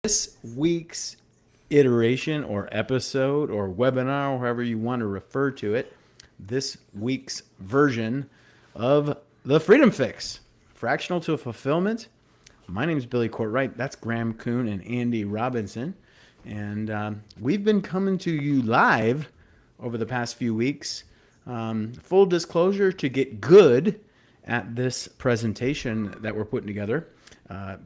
This week's iteration or episode or webinar, however you want to refer to it, this week's version of the Freedom Fix, Fractional to Fulfillment. My name is Billy Courtright. That's Graham Kuhn and Andy Robinson. And we've been coming to you live over the past few weeks. Full disclosure, to get good at this presentation that we're putting together,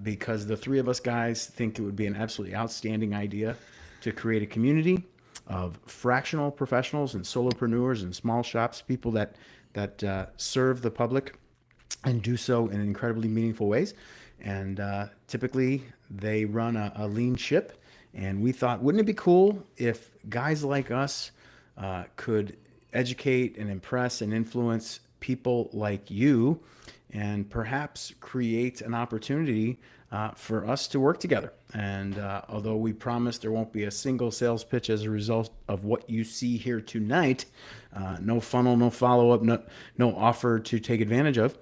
because the three of us guys think it would be an absolutely outstanding idea to create a community of fractional professionals and solopreneurs and small shops, people that serve the public and do so in incredibly meaningful ways. And typically they run a lean ship. And we thought, wouldn't it be cool if guys like us could educate and impress and influence people like you, and perhaps create an opportunity for us to work together. And although we promise there won't be a single sales pitch as a result of what you see here tonight, no funnel, no follow-up, no offer to take advantage of,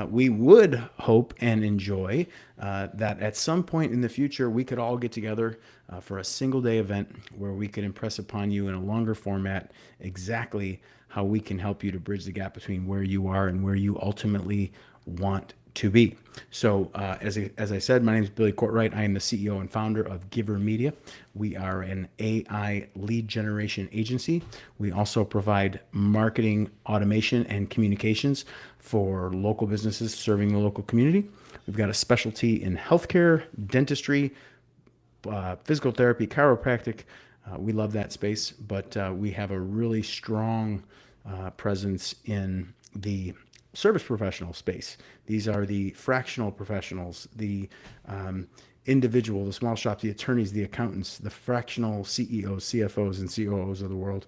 we would hope and enjoy that at some point in the future we could all get together for a single day event where we could impress upon you in a longer format exactly how we can help you to bridge the gap between where you are and where you ultimately want to be. So as I said, my name is Billy Courtright. I am the CEO and founder of Giver Media. We are an AI lead generation agency. We also provide marketing, automation, and communications for local businesses serving the local community. We've got a specialty in healthcare, dentistry, physical therapy, chiropractic. We love that space, but we have a really strong presence in the service professional space. These are the fractional professionals, the individual, the small shops, the attorneys, the accountants, the fractional CEOs, CFOs, and COOs of the world.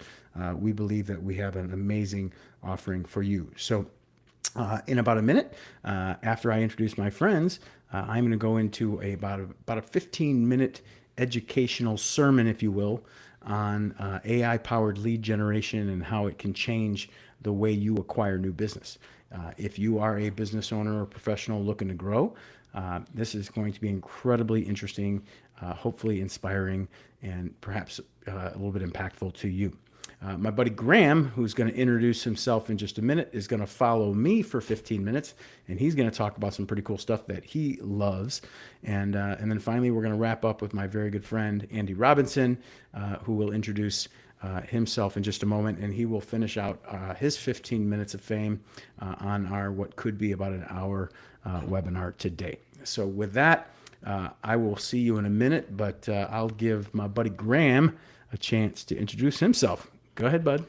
We believe that we have an amazing offering for you. So in about a minute, after I introduce my friends, I'm going to go into about a 15-minute educational sermon, if you will, on AI-powered lead generation and how it can change the way you acquire new business. If you are a business owner or professional looking to grow, this is going to be incredibly interesting, hopefully inspiring, and perhaps a little bit impactful to you. My buddy Graham, who's going to introduce himself in just a minute, is going to follow me for 15 minutes, and he's going to talk about some pretty cool stuff that he loves. And then finally, we're going to wrap up with my very good friend, Andy Robinson, who will introduce himself in just a moment, and he will finish out his 15 minutes of fame on our what could be about an hour webinar today. So with that, I will see you in a minute, but I'll give my buddy Graham a chance to introduce himself. Go ahead, bud.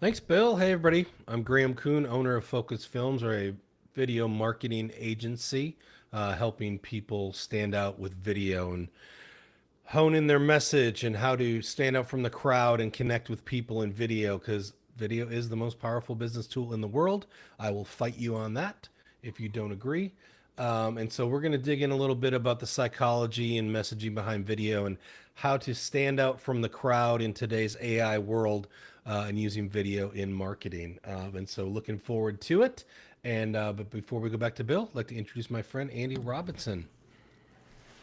Thanks, Bill. Hey, everybody. I'm Graham Kuhn, owner of Focus Films, or a video marketing agency, helping people stand out with video and hone in their message and how to stand out from the crowd and connect with people in video, because video is the most powerful business tool in the world. I will fight you on that if you don't agree. And so we're going to dig in a little bit about the psychology and messaging behind video and how to stand out from the crowd in today's AI world and using video in marketing. And so looking forward to it. And but before we go back to Bill, I'd like to introduce my friend, Andy Robinson.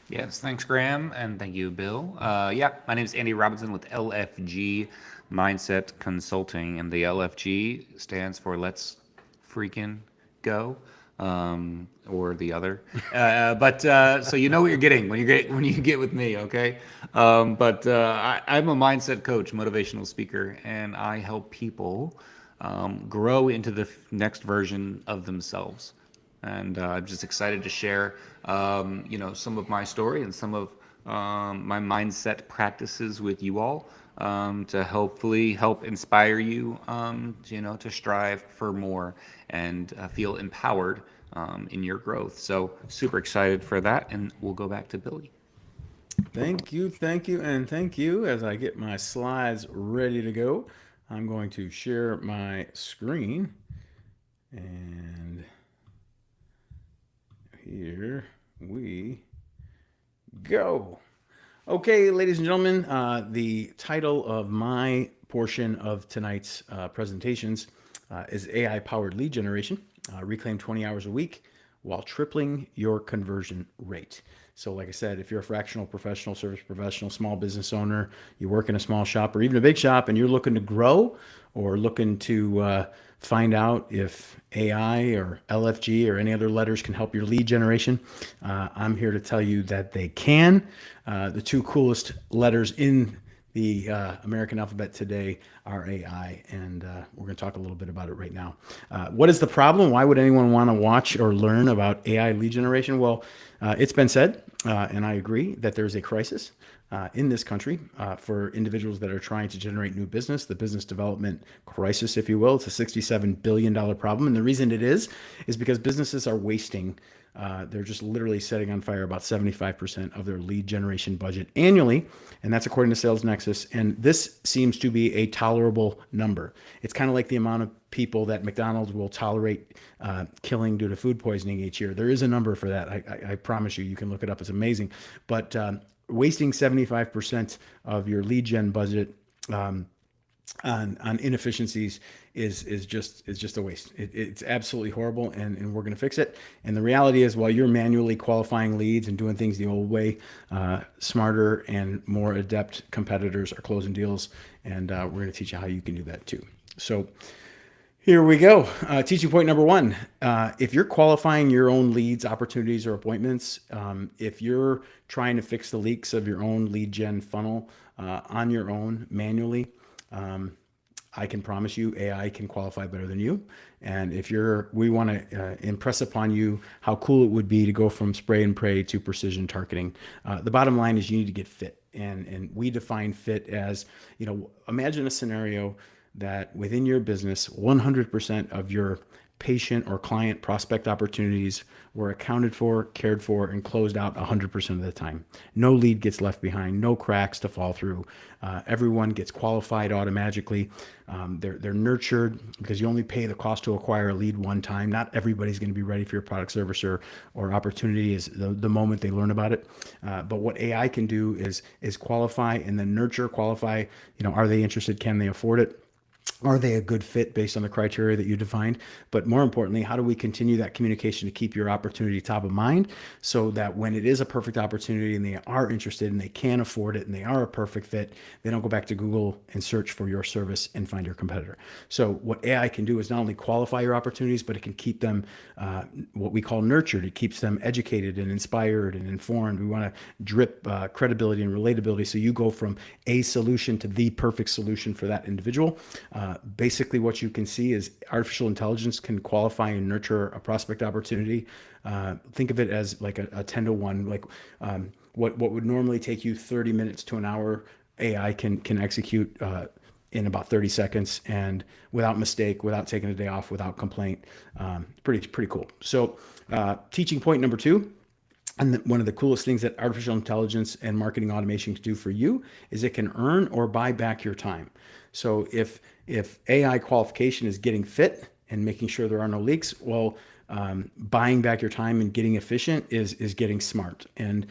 Yes, thanks, Graham, and thank you, Bill. Yeah, my name is Andy Robinson with LFG Mindset Consulting, and the LFG stands for Let's Freaking Go, or the other. But so you know what you're getting when you get with me, okay? I'm a mindset coach, motivational speaker, and I help people grow into the next version of themselves. And I'm just excited to share, some of my story and some of my mindset practices with you all to hopefully help inspire you, to strive for more and feel empowered in your growth. So super excited for that, and we'll go back to Billy. Thank you, and thank you. As I get my slides ready to go, I'm going to share my screen, and here we go. Okay, ladies and gentlemen, the title of my portion of tonight's presentations is AI-powered lead generation. Reclaim 20 hours a week while tripling your conversion rate. So like I said, if you're a fractional professional, service professional, small business owner, you work in a small shop or even a big shop, and you're looking to grow or looking to find out if AI or LFG or any other letters can help your lead generation, I'm here to tell you that they can. The two coolest letters in the American alphabet today are AI, and we're going to talk a little bit about it right now. What is the problem? Why would anyone want to watch or learn about AI lead generation? Well, it's been said, and I agree, that there's a crisis in this country for individuals that are trying to generate new business, the business development crisis, if you will. It's a $67 billion problem. And the reason it is because businesses are wasting, they're just literally setting on fire about 75% of their lead generation budget annually. And that's according to Sales Nexus. And this seems to be a tolerable number. It's kind of like the amount of people that McDonald's will tolerate killing due to food poisoning each year. There is a number for that. I promise you, you can look it up. It's amazing. But wasting 75% of your lead gen budget on inefficiencies is just a waste. It's absolutely horrible, and we're going to fix it. And the reality is, while you're manually qualifying leads and doing things the old way, smarter and more adept competitors are closing deals, and we're going to teach you how you can do that too. So here we go. Teaching point number one. If you're qualifying your own leads, opportunities, or appointments, if you're trying to fix the leaks of your own lead gen funnel on your own manually, I can promise you AI can qualify better than you. And we want to impress upon you how cool it would be to go from spray and pray to precision targeting. The bottom line is you need to get fit. And we define fit as, imagine a scenario that within your business, 100% of your patient or client prospect opportunities were accounted for, cared for, and closed out 100% of the time. No lead gets left behind, no cracks to fall through. Everyone gets qualified automatically. They're nurtured because you only pay the cost to acquire a lead one time. Not everybody's going to be ready for your product, service, or opportunity is the moment they learn about it. But what AI can do is qualify and then nurture, qualify. Are they interested? Can they afford it? Are they a good fit based on the criteria that you defined? But more importantly, how do we continue that communication to keep your opportunity top of mind so that when it is a perfect opportunity and they are interested and they can afford it and they are a perfect fit, they don't go back to Google and search for your service and find your competitor. So what AI can do is not only qualify your opportunities, but it can keep them what we call nurtured. It keeps them educated and inspired and informed. We want to drip credibility and relatability so you go from a solution to the perfect solution for that individual. Basically, what you can see is artificial intelligence can qualify and nurture a prospect opportunity. Think of it as like a 10 to 1. Like what would normally take you 30 minutes to an hour, AI can execute in about 30 seconds and without mistake, without taking a day off, without complaint. Pretty cool. So teaching point number 2. And one of the coolest things that artificial intelligence and marketing automation can do for you is it can earn or buy back your time. So if AI qualification is getting fit and making sure there are no leaks, well, buying back your time and getting efficient is getting smart. And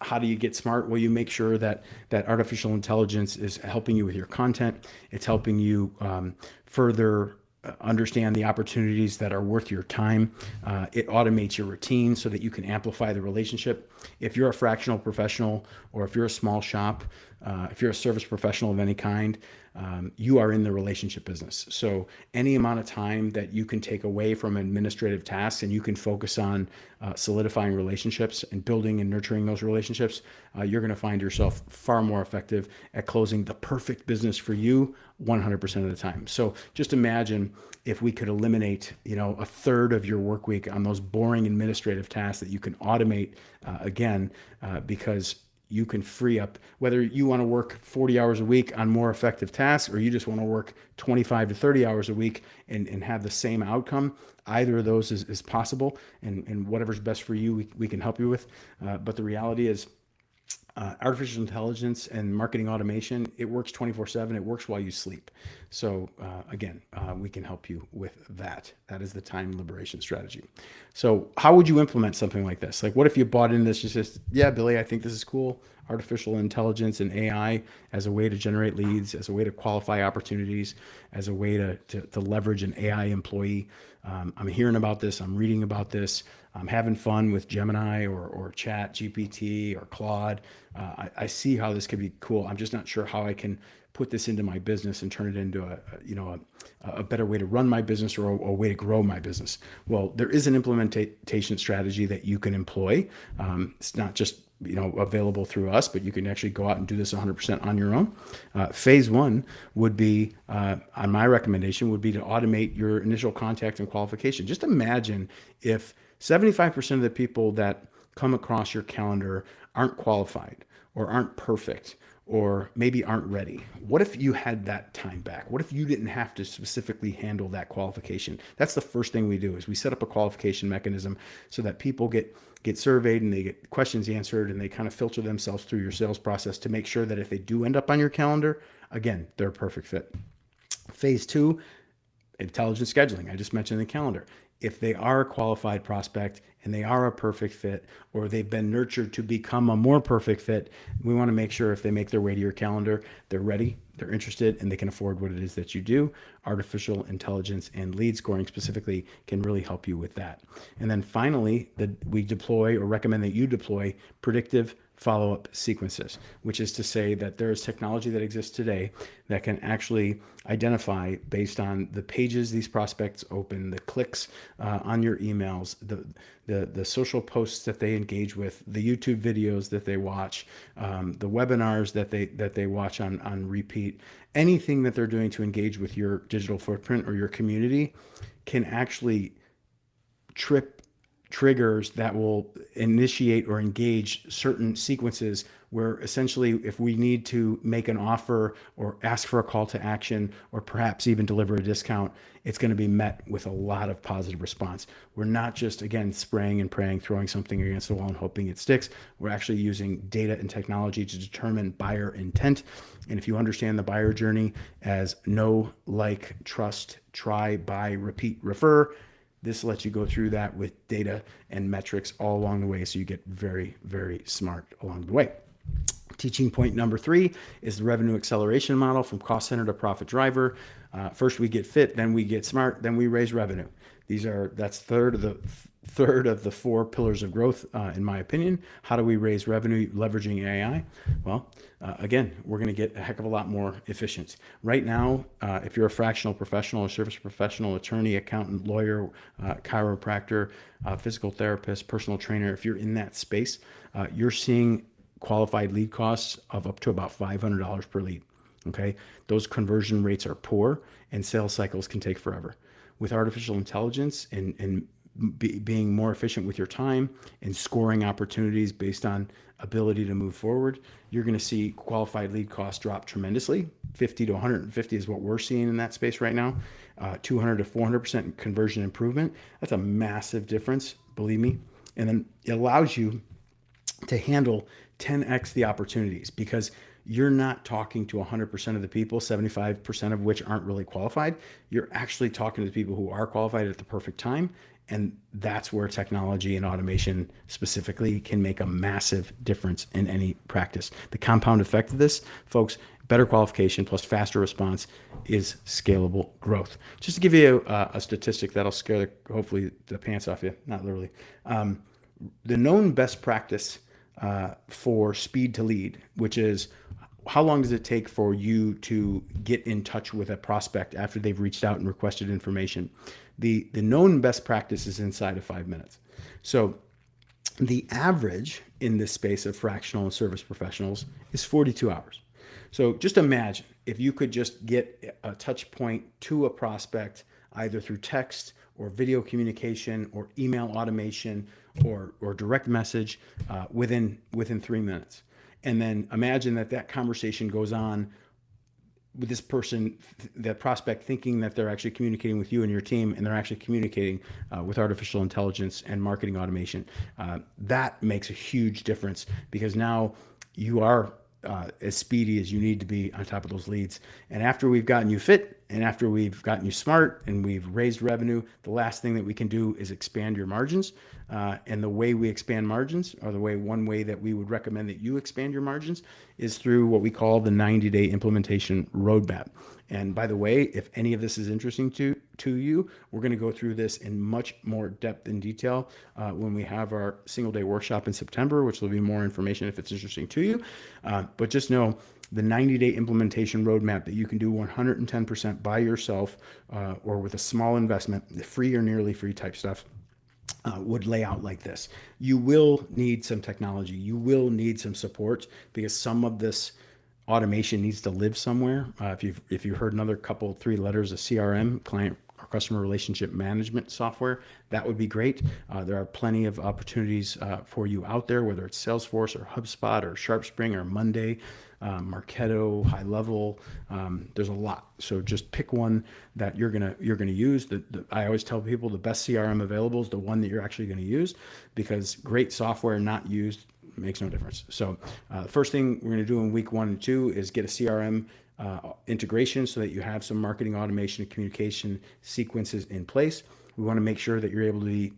how do you get smart? Well, you make sure that artificial intelligence is helping you with your content. It's helping you further understand the opportunities that are worth your time. It automates your routine so that you can amplify the relationship. If you're a fractional professional or if you're a small shop, if you're a service professional of any kind, you are in the relationship business. So any amount of time that you can take away from administrative tasks and you can focus on solidifying relationships and building and nurturing those relationships, you're going to find yourself far more effective at closing the perfect business for you 100% of the time. So just imagine if we could eliminate, a third of your work week on those boring administrative tasks that you can automate because you can free up, whether you want to work 40 hours a week on more effective tasks or you just want to work 25 to 30 hours a week and have the same outcome. Either of those is possible, and whatever's best for you, we can help you with. But the reality is artificial intelligence and marketing automation, it works 24/7. It works while you sleep. So we can help you with that. That is the time liberation strategy. So how would you implement something like this? Like, what if you bought into this, just, yeah, Billy, I think this is cool. Artificial intelligence and AI as a way to generate leads, as a way to qualify opportunities, as a way to leverage an AI employee. I'm hearing about this. I'm reading about this. I'm having fun with Gemini or Chat GPT or Claude. I see how this could be cool. I'm just not sure how I can put this into my business and turn it into a better way to run my business or a way to grow my business. Well, there is an implementation strategy that you can employ. It's not just available through us, but you can actually go out and do this 100% on your own. Phase one would be, on my recommendation, would be to automate your initial contact and qualification. Just imagine if 75% of the people that come across your calendar aren't qualified or aren't perfect or maybe aren't ready. What if you had that time back? What if you didn't have to specifically handle that qualification? That's the first thing we do, is we set up a qualification mechanism so that people get surveyed and they get questions answered, and they kind of filter themselves through your sales process to make sure that if they do end up on your calendar, again, they're a perfect fit. Phase two, intelligent scheduling. I just mentioned the calendar. If they are a qualified prospect and they are a perfect fit, or they've been nurtured to become a more perfect fit, we want to make sure if they make their way to your calendar, they're ready, they're interested, and they can afford what it is that you do. Artificial intelligence and lead scoring specifically can really help you with that. And then finally, we deploy, or recommend that you deploy, predictive follow-up sequences, which is to say that there is technology that exists today that can actually identify, based on the pages these prospects open, the clicks on your emails, the social posts that they engage with, the YouTube videos that they watch, the webinars that they watch on repeat, anything that they're doing to engage with your digital footprint or your community can actually trip triggers that will initiate or engage certain sequences where essentially, if we need to make an offer or ask for a call to action or perhaps even deliver a discount, it's going to be met with a lot of positive response. We're not just, again, spraying and praying, throwing something against the wall and hoping it sticks. We're actually using data and technology to determine buyer intent. And if you understand the buyer journey as know, like, trust, try, buy, repeat, refer, this lets you go through that with data and metrics all along the way, so you get very, very smart along the way. Teaching point number 3 is the revenue acceleration model, from cost center to profit driver. First we get fit, then we get smart, then we raise revenue. That's third of the 4 pillars of growth, in my opinion. How do we raise revenue leveraging AI? Well, again, we're going to get a heck of a lot more efficient. Right now, if you're a fractional professional, a service professional, attorney, accountant, lawyer, chiropractor, physical therapist, personal trainer, if you're in that space, you're seeing qualified lead costs of up to about $500 per lead. Okay, those conversion rates are poor, and sales cycles can take forever. With artificial intelligence and being more efficient with your time and scoring opportunities based on ability to move forward, you're going to see qualified lead costs drop tremendously. 50 to 150 is what we're seeing in that space right now. 200 to 400% conversion improvement. That's a massive difference, believe me. And then it allows you to handle 10x the opportunities, because you're not talking to 100% of the people, 75% of which aren't really qualified. You're actually talking to the people who are qualified at the perfect time. And that's where technology and automation specifically can make a massive difference in any practice. The compound effect of this, folks, better qualification plus faster response is scalable growth. Just to give you a statistic that'll scare hopefully the pants off you, not literally. The known best practice for speed to lead, which is how long does it take for you to get in touch with a prospect after they've reached out and requested information? The known best practice is inside of 5 minutes. So the average in this space of fractional and service professionals is 42 hours. So just imagine if you could just get a touch point to a prospect either through text or video communication or email automation or direct message within 3 minutes. And then imagine that conversation goes on with this person, that prospect, thinking that they're actually communicating with you and your team, and they're actually communicating with artificial intelligence and marketing automation. That makes a huge difference, because now you are as speedy as you need to be on top of those leads. And after we've gotten you fit, and after we've gotten you smart, and we've raised revenue, the last thing that we can do is expand your margins. And the way we expand margins, or one way that we would recommend that you expand your margins, is through what we call the 90-day implementation roadmap. And by the way, if any of this is interesting to to you. We're going to go through this in much more depth and detail when we have our single day workshop in September, which will be more information if it's interesting to you. But just know the 90-day implementation roadmap that you can do 110% by yourself or with a small investment, the free or nearly free type stuff. Would lay out like this. You will need some technology. You will need some support because some of this automation needs to live somewhere. If you heard another couple, 3 letters of CRM, client or customer relationship management software, that would be great. There are plenty of opportunities for you out there, whether it's Salesforce or HubSpot or SharpSpring or Monday, Marketo, High Level. There's a lot. So just pick one that you're gonna use. I always tell people the best CRM available is the one that you're actually going to use, because great software not used makes no difference. So the first thing we're going to do in week 1 and 2 is get a CRM integration so that you have some marketing automation and communication sequences in place. We want to make sure that you're able to be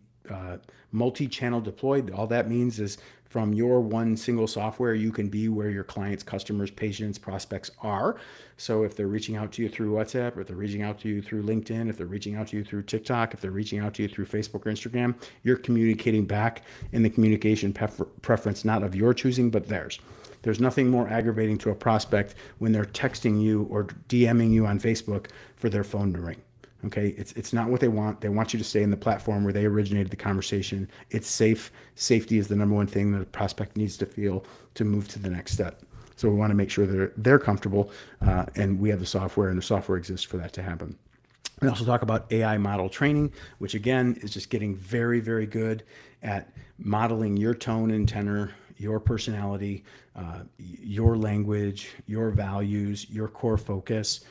multi-channel deployed. All that means is from your one single software, you can be where your clients, customers, patients, prospects are. So if they're reaching out to you through WhatsApp, or if they're reaching out to you through LinkedIn, if they're reaching out to you through TikTok, if they're reaching out to you through Facebook or Instagram, you're communicating back in the communication preference, not of your choosing, but theirs. There's nothing more aggravating to a prospect when they're texting you or DMing you on Facebook for their phone to ring. Okay, it's not what they want. They want you to stay in the platform where they originated the conversation. It's safe. Safety is the number one thing that a prospect needs to feel to move to the next step. So we want to make sure they're comfortable, and we have the software, and the software exists for that to happen. We also talk about AI model training, which again is just getting very, very good at modeling your tone and tenor, your personality, your language, your values, your core focus.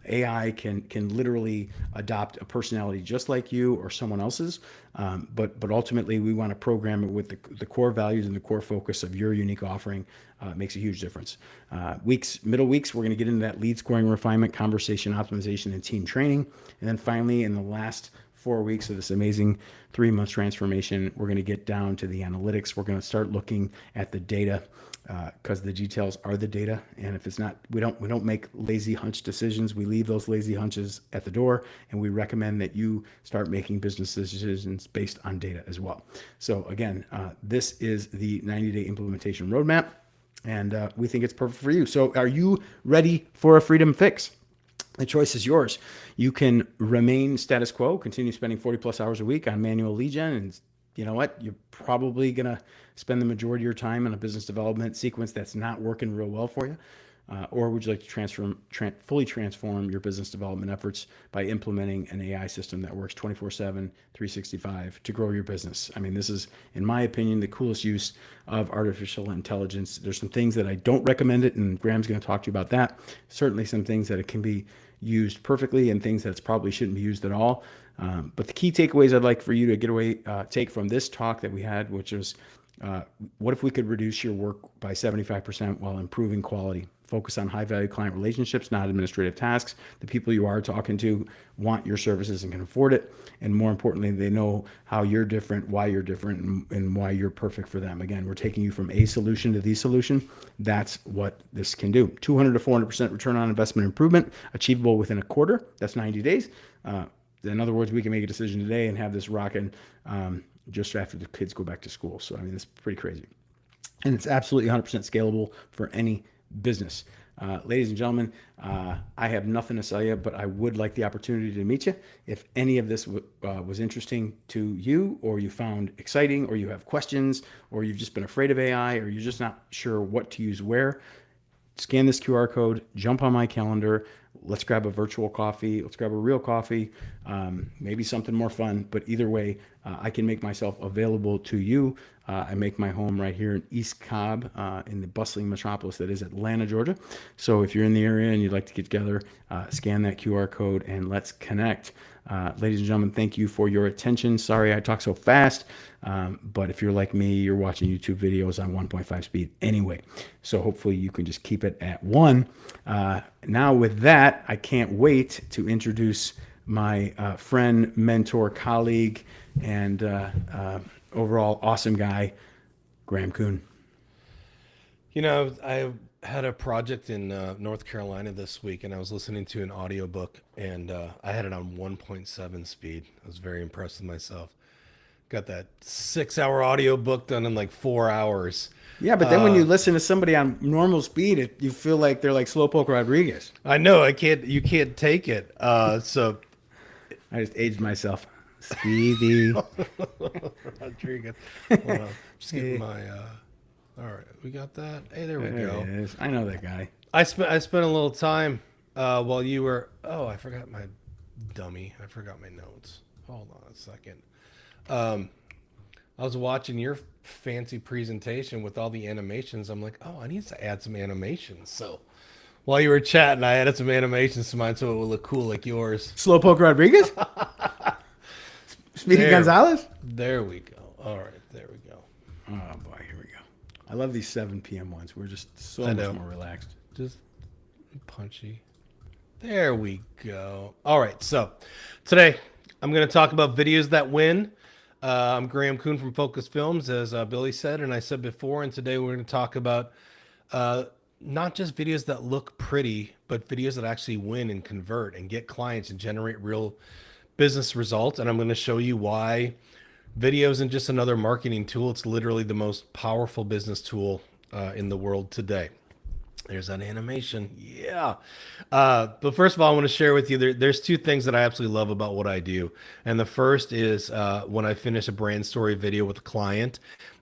AI can literally adopt a personality just like you or someone else's, but ultimately we want to program it with the core values and the core focus of your unique offering. Makes a huge difference. Middle weeks, we're going to get into that lead scoring refinement, conversation optimization, and team training. And then finally, in the last 4 weeks of this amazing 3-month transformation, we're going to get down to the analytics. We're going to start looking at the data, because the details are the data. And if it's not, we don't make lazy hunch decisions. We leave those lazy hunches at the door, and we recommend that you start making business decisions based on data as well. So again, this is the 90-day implementation roadmap, and we think it's perfect for you. So are you ready for a freedom fix? The choice is yours. You can remain status quo, continue spending 40 plus hours a week on manual lead gen. And you know what? You're probably going to spend the majority of your time in a business development sequence that's not working real well for you. Or would you like to fully transform your business development efforts by implementing an AI system that works 24/7, 365 to grow your business? I mean, this is, in my opinion, the coolest use of artificial intelligence. There's some things that I don't recommend it, and Graham's going to talk to you about that. Certainly some things that it can be used perfectly and things that probably shouldn't be used at all. But the key takeaways I'd like for you to take from this talk that we had, which was, what if we could reduce your work by 75% while improving quality? Focus on high-value client relationships, not administrative tasks. The people you are talking to want your services and can afford it. And more importantly, they know how you're different, why you're different, and why you're perfect for them. Again, we're taking you from a solution to the solution. That's what this can do. 200 to 400% return on investment improvement, achievable within a quarter. That's 90 days. In other words, we can make a decision today and have this rocking just after the kids go back to school. So, I mean, it's pretty crazy. And it's absolutely 100% scalable for any business. Ladies and gentlemen, I have nothing to sell you, but I would like the opportunity to meet you. If any of this was interesting to you, or you found exciting, or you have questions, or you've just been afraid of AI, or you're just not sure what to use where, scan this QR code, jump on my calendar. Let's grab a virtual coffee. Let's grab a real coffee, maybe something more fun. But either way, I can make myself available to you. I make my home right here in East Cobb, in the bustling metropolis that is Atlanta, Georgia. So if you're in the area and you'd like to get together, scan that QR code and let's connect. Ladies and gentlemen, thank you for your attention. Sorry I talk so fast, but if you're like me, you're watching YouTube videos on 1.5 speed anyway. So hopefully you can just keep it at 1. Now with that, I can't wait to introduce my friend, mentor, colleague, and overall awesome guy, Graham Kuhn. You know, I had a project in North Carolina this week, and I was listening to an audiobook, and I had it on 1.7 speed. I was very impressed with myself. Got that 6-hour audiobook done in like 4 hours. Yeah, but then when you listen to somebody on normal speed, you feel like they're like Slowpoke Rodriguez. I know you can't take it. So I just aged myself. Speedy. Rodriguez. Hold on. Just getting my. All right, we got that. Hey, there we There go. it is. I know that guy. I spent a little time while you were. Oh, I forgot my dummy. I forgot my notes. Hold on a second. I was watching your fancy presentation with all the animations. I'm like, oh, I need to add some animations. So while you were chatting, I added some animations to mine so it would look cool like yours. Slowpoke Rodriguez? Speedy Gonzalez? There we go. All right, there we go. Oh, boy, here we go. I love these 7 p.m. ones. We're just so much more relaxed. Just punchy. There we go. All right, so today I'm going to talk about videos that win. I'm Graham Kuhn from Focus Films, as Billy said, and I said before, and today we're going to talk about not just videos that look pretty, but videos that actually win and convert and get clients and generate real business results. And I'm going to show you why video isn't just another marketing tool. It's literally the most powerful business tool in the world today. There's that animation. Yeah. But first of all, I want to share with you, there's 2 things that I absolutely love about what I do. And the first is when I finish a brand story video with a client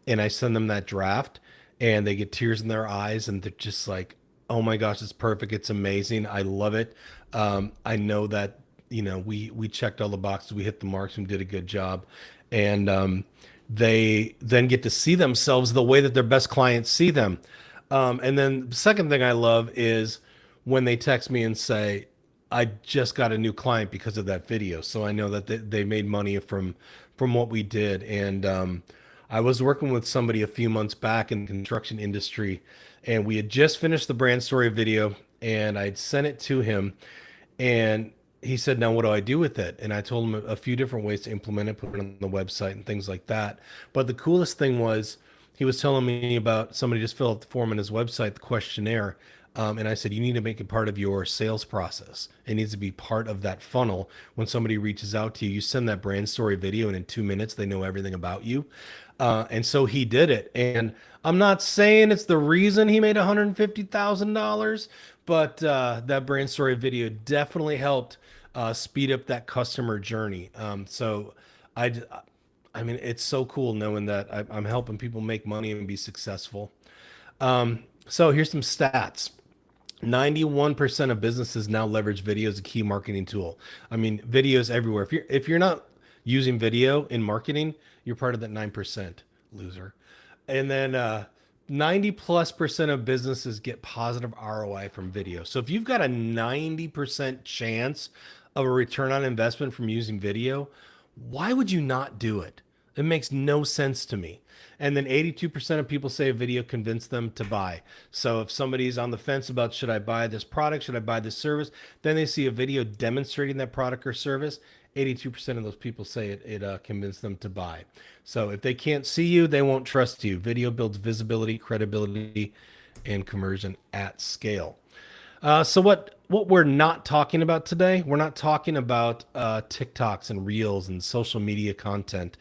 and I send them that draft and they get tears in their eyes and they're just like, oh my gosh, it's perfect. It's amazing. I love it. I know that, we checked all the boxes. We hit the marks and did a good job. And they then get to see themselves the way that their best clients see them. And then the second thing I love is when they text me and say, I just got a new client because of that video. So I know that they made money from what we did. And I was working with somebody a few months back in the construction industry, and we had just finished the brand story video, and I'd sent it to him, and he said, now what do I do with it? And I told him a few different ways to implement it, put it on the website and things like that. But the coolest thing was, he was telling me about somebody just filled out the form on his website, the questionnaire. And I said, you need to make it part of your sales process. It needs to be part of that funnel. When somebody reaches out to you, you send that brand story video, and in 2 minutes, they know everything about you. And so he did it. And I'm not saying it's the reason he made $150,000, but that brand story video definitely helped speed up that customer journey. I mean, it's so cool knowing that I'm helping people make money and be successful. So here's some stats. 91% of businesses now leverage video as a key marketing tool. I mean, videos everywhere. If you're not using video in marketing, you're part of that 9%, loser. And then 90+% of businesses get positive ROI from video. So if you've got a 90% chance of a return on investment from using video, why would you not do it? It makes no sense to me. And then 82% of people say a video convinced them to buy. So if somebody's on the fence about, should I buy this product, should I buy this service, then they see a video demonstrating that product or service, 82% of those people say it convinced them to buy. So if they can't see you, they won't trust you. Video builds visibility, credibility, and conversion at scale. So what we're not talking about today, we're not talking about TikToks and Reels and social media content.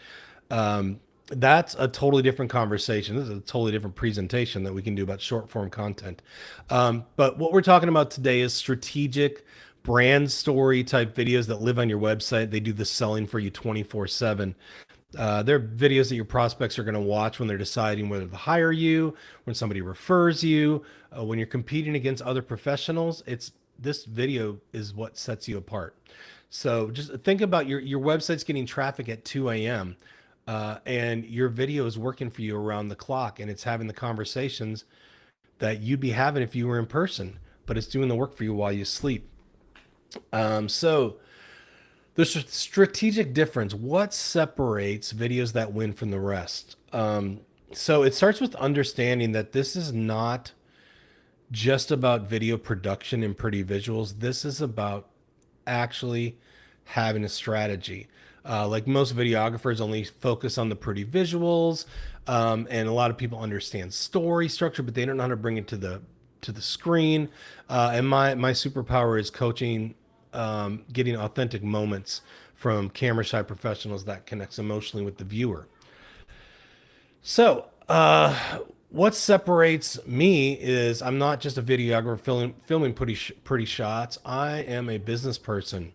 That's a totally different conversation. This is a totally different presentation that we can do about short form content. But what we're talking about today is strategic brand story type videos that live on your website. They do the selling for you 24/7. They're videos that your prospects are going to watch when they're deciding whether to hire you, when somebody refers you, when you're competing against other professionals. This video is what sets you apart. So just think about your website's getting traffic at 2 a.m. And your video is working for you around the clock, and it's having the conversations that you'd be having if you were in person, but it's doing the work for you while you sleep. So the strategic difference, what separates videos that win from the rest? So it starts with understanding that this is not just about video production and pretty visuals. This is about actually having a strategy. Like most videographers only focus on the pretty visuals, and a lot of people understand story structure, but they don't know how to bring it to the to the screen. And my superpower is coaching, getting authentic moments from camera shy professionals that connects emotionally with the viewer. So, what separates me is I'm not just a videographer filming pretty shots. I am a business person.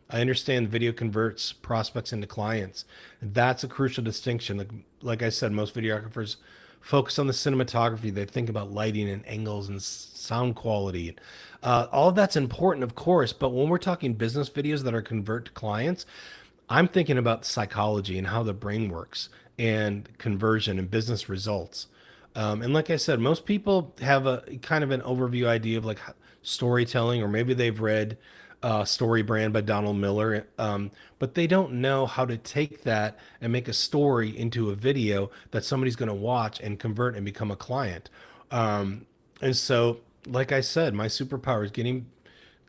I understand video converts prospects into clients. That's a crucial distinction. Like I said, most videographers focus on the cinematography. They think about lighting and angles and sound quality. All of that's important, of course. But when we're talking business videos that are convert to clients, I'm thinking about psychology and how the brain works and conversion and business results. And like I said, most people have a kind of an overview idea of like storytelling, or maybe they've read Story Brand by Donald Miller, but they don't know how to take that and make a story into a video that somebody's going to watch and convert and become a client. And so, like I said, my superpower is getting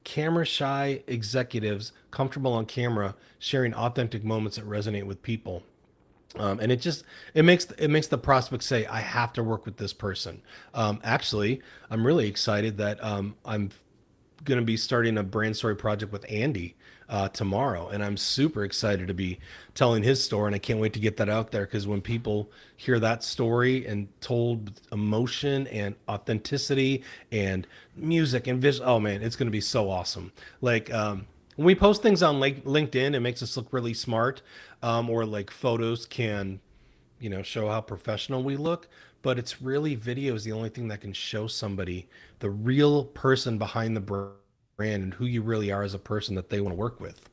camera shy executives comfortable on camera, sharing authentic moments that resonate with people. And it makes the prospect say, I have to work with this person. Actually, I'm really excited that I'm going to be starting a brand story project with Andy tomorrow, and I'm super excited to be telling his story, and I can't wait to get that out there, because when people hear that story and told with emotion and authenticity and music and visual, oh man, it's going to be so awesome. Like when we post things on LinkedIn, it makes us look really smart, or like photos can, show how professional we look, but it's really video is the only thing that can show somebody the real person behind the brand and who you really are as a person that they want to work with.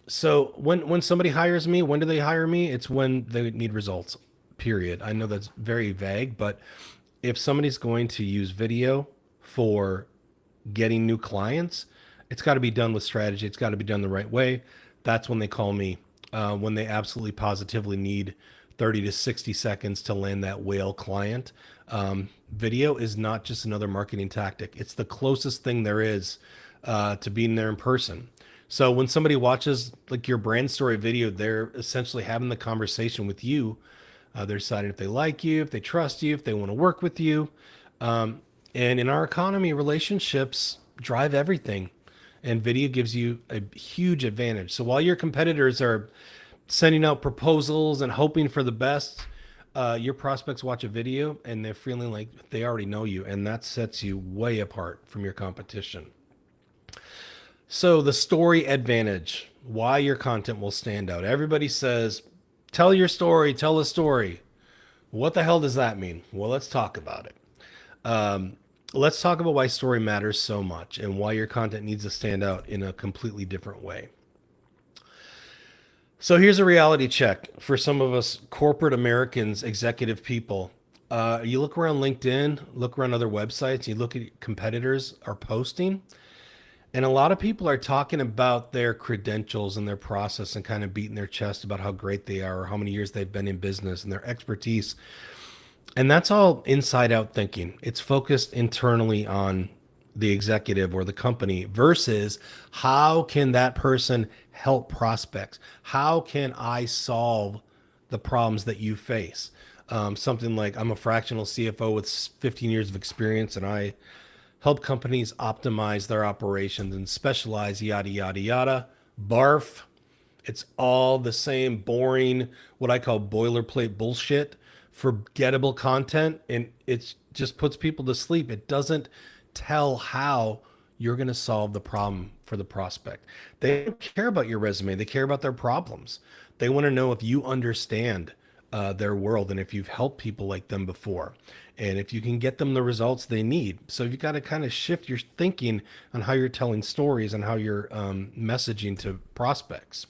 So when somebody hires me, when do they hire me? It's when they need results, period. I know that's very vague, but if somebody's going to use video for getting new clients, it's got to be done with strategy. It's got to be done the right way. That's when they call me, when they absolutely positively need 30 to 60 seconds to land that whale client. Video is not just another marketing tactic. It's the closest thing there is to being there in person. So when somebody watches like your brand story video, they're essentially having the conversation with you. They're deciding if they like you, if they trust you, if they want to work with you. And in our economy, relationships drive everything. And video gives you a huge advantage. So while your competitors are sending out proposals and hoping for the best, your prospects watch a video and they're feeling like they already know you, and that sets you way apart from your competition. So the story advantage, why your content will stand out. Everybody says, tell your story, tell a story. What the hell does that mean? Well, let's talk about it. Let's talk about why story matters so much and why your content needs to stand out in a completely different way. So here's a reality check for some of us corporate Americans, executive people. You look around LinkedIn, look around other websites, you look at competitors are posting, and a lot of people are talking about their credentials and their process and kind of beating their chest about how great they are or how many years they've been in business and their expertise. And that's all inside out thinking. It's focused internally on the executive or the company versus how can that person help prospects? How can I solve the problems that you face? Something like, I'm a fractional CFO with 15 years of experience, and I help companies optimize their operations and specialize, yada, yada, yada. Barf. It's all the same boring, what I call boilerplate bullshit, forgettable content, and it just puts people to sleep. It doesn't tell how you're going to solve the problem for the prospect. They don't care about your resume. They care about their problems. They want to know if you understand their world and if you've helped people like them before, and if you can get them the results they need. So you've got to kind of shift your thinking on how you're telling stories and how you're messaging to prospects.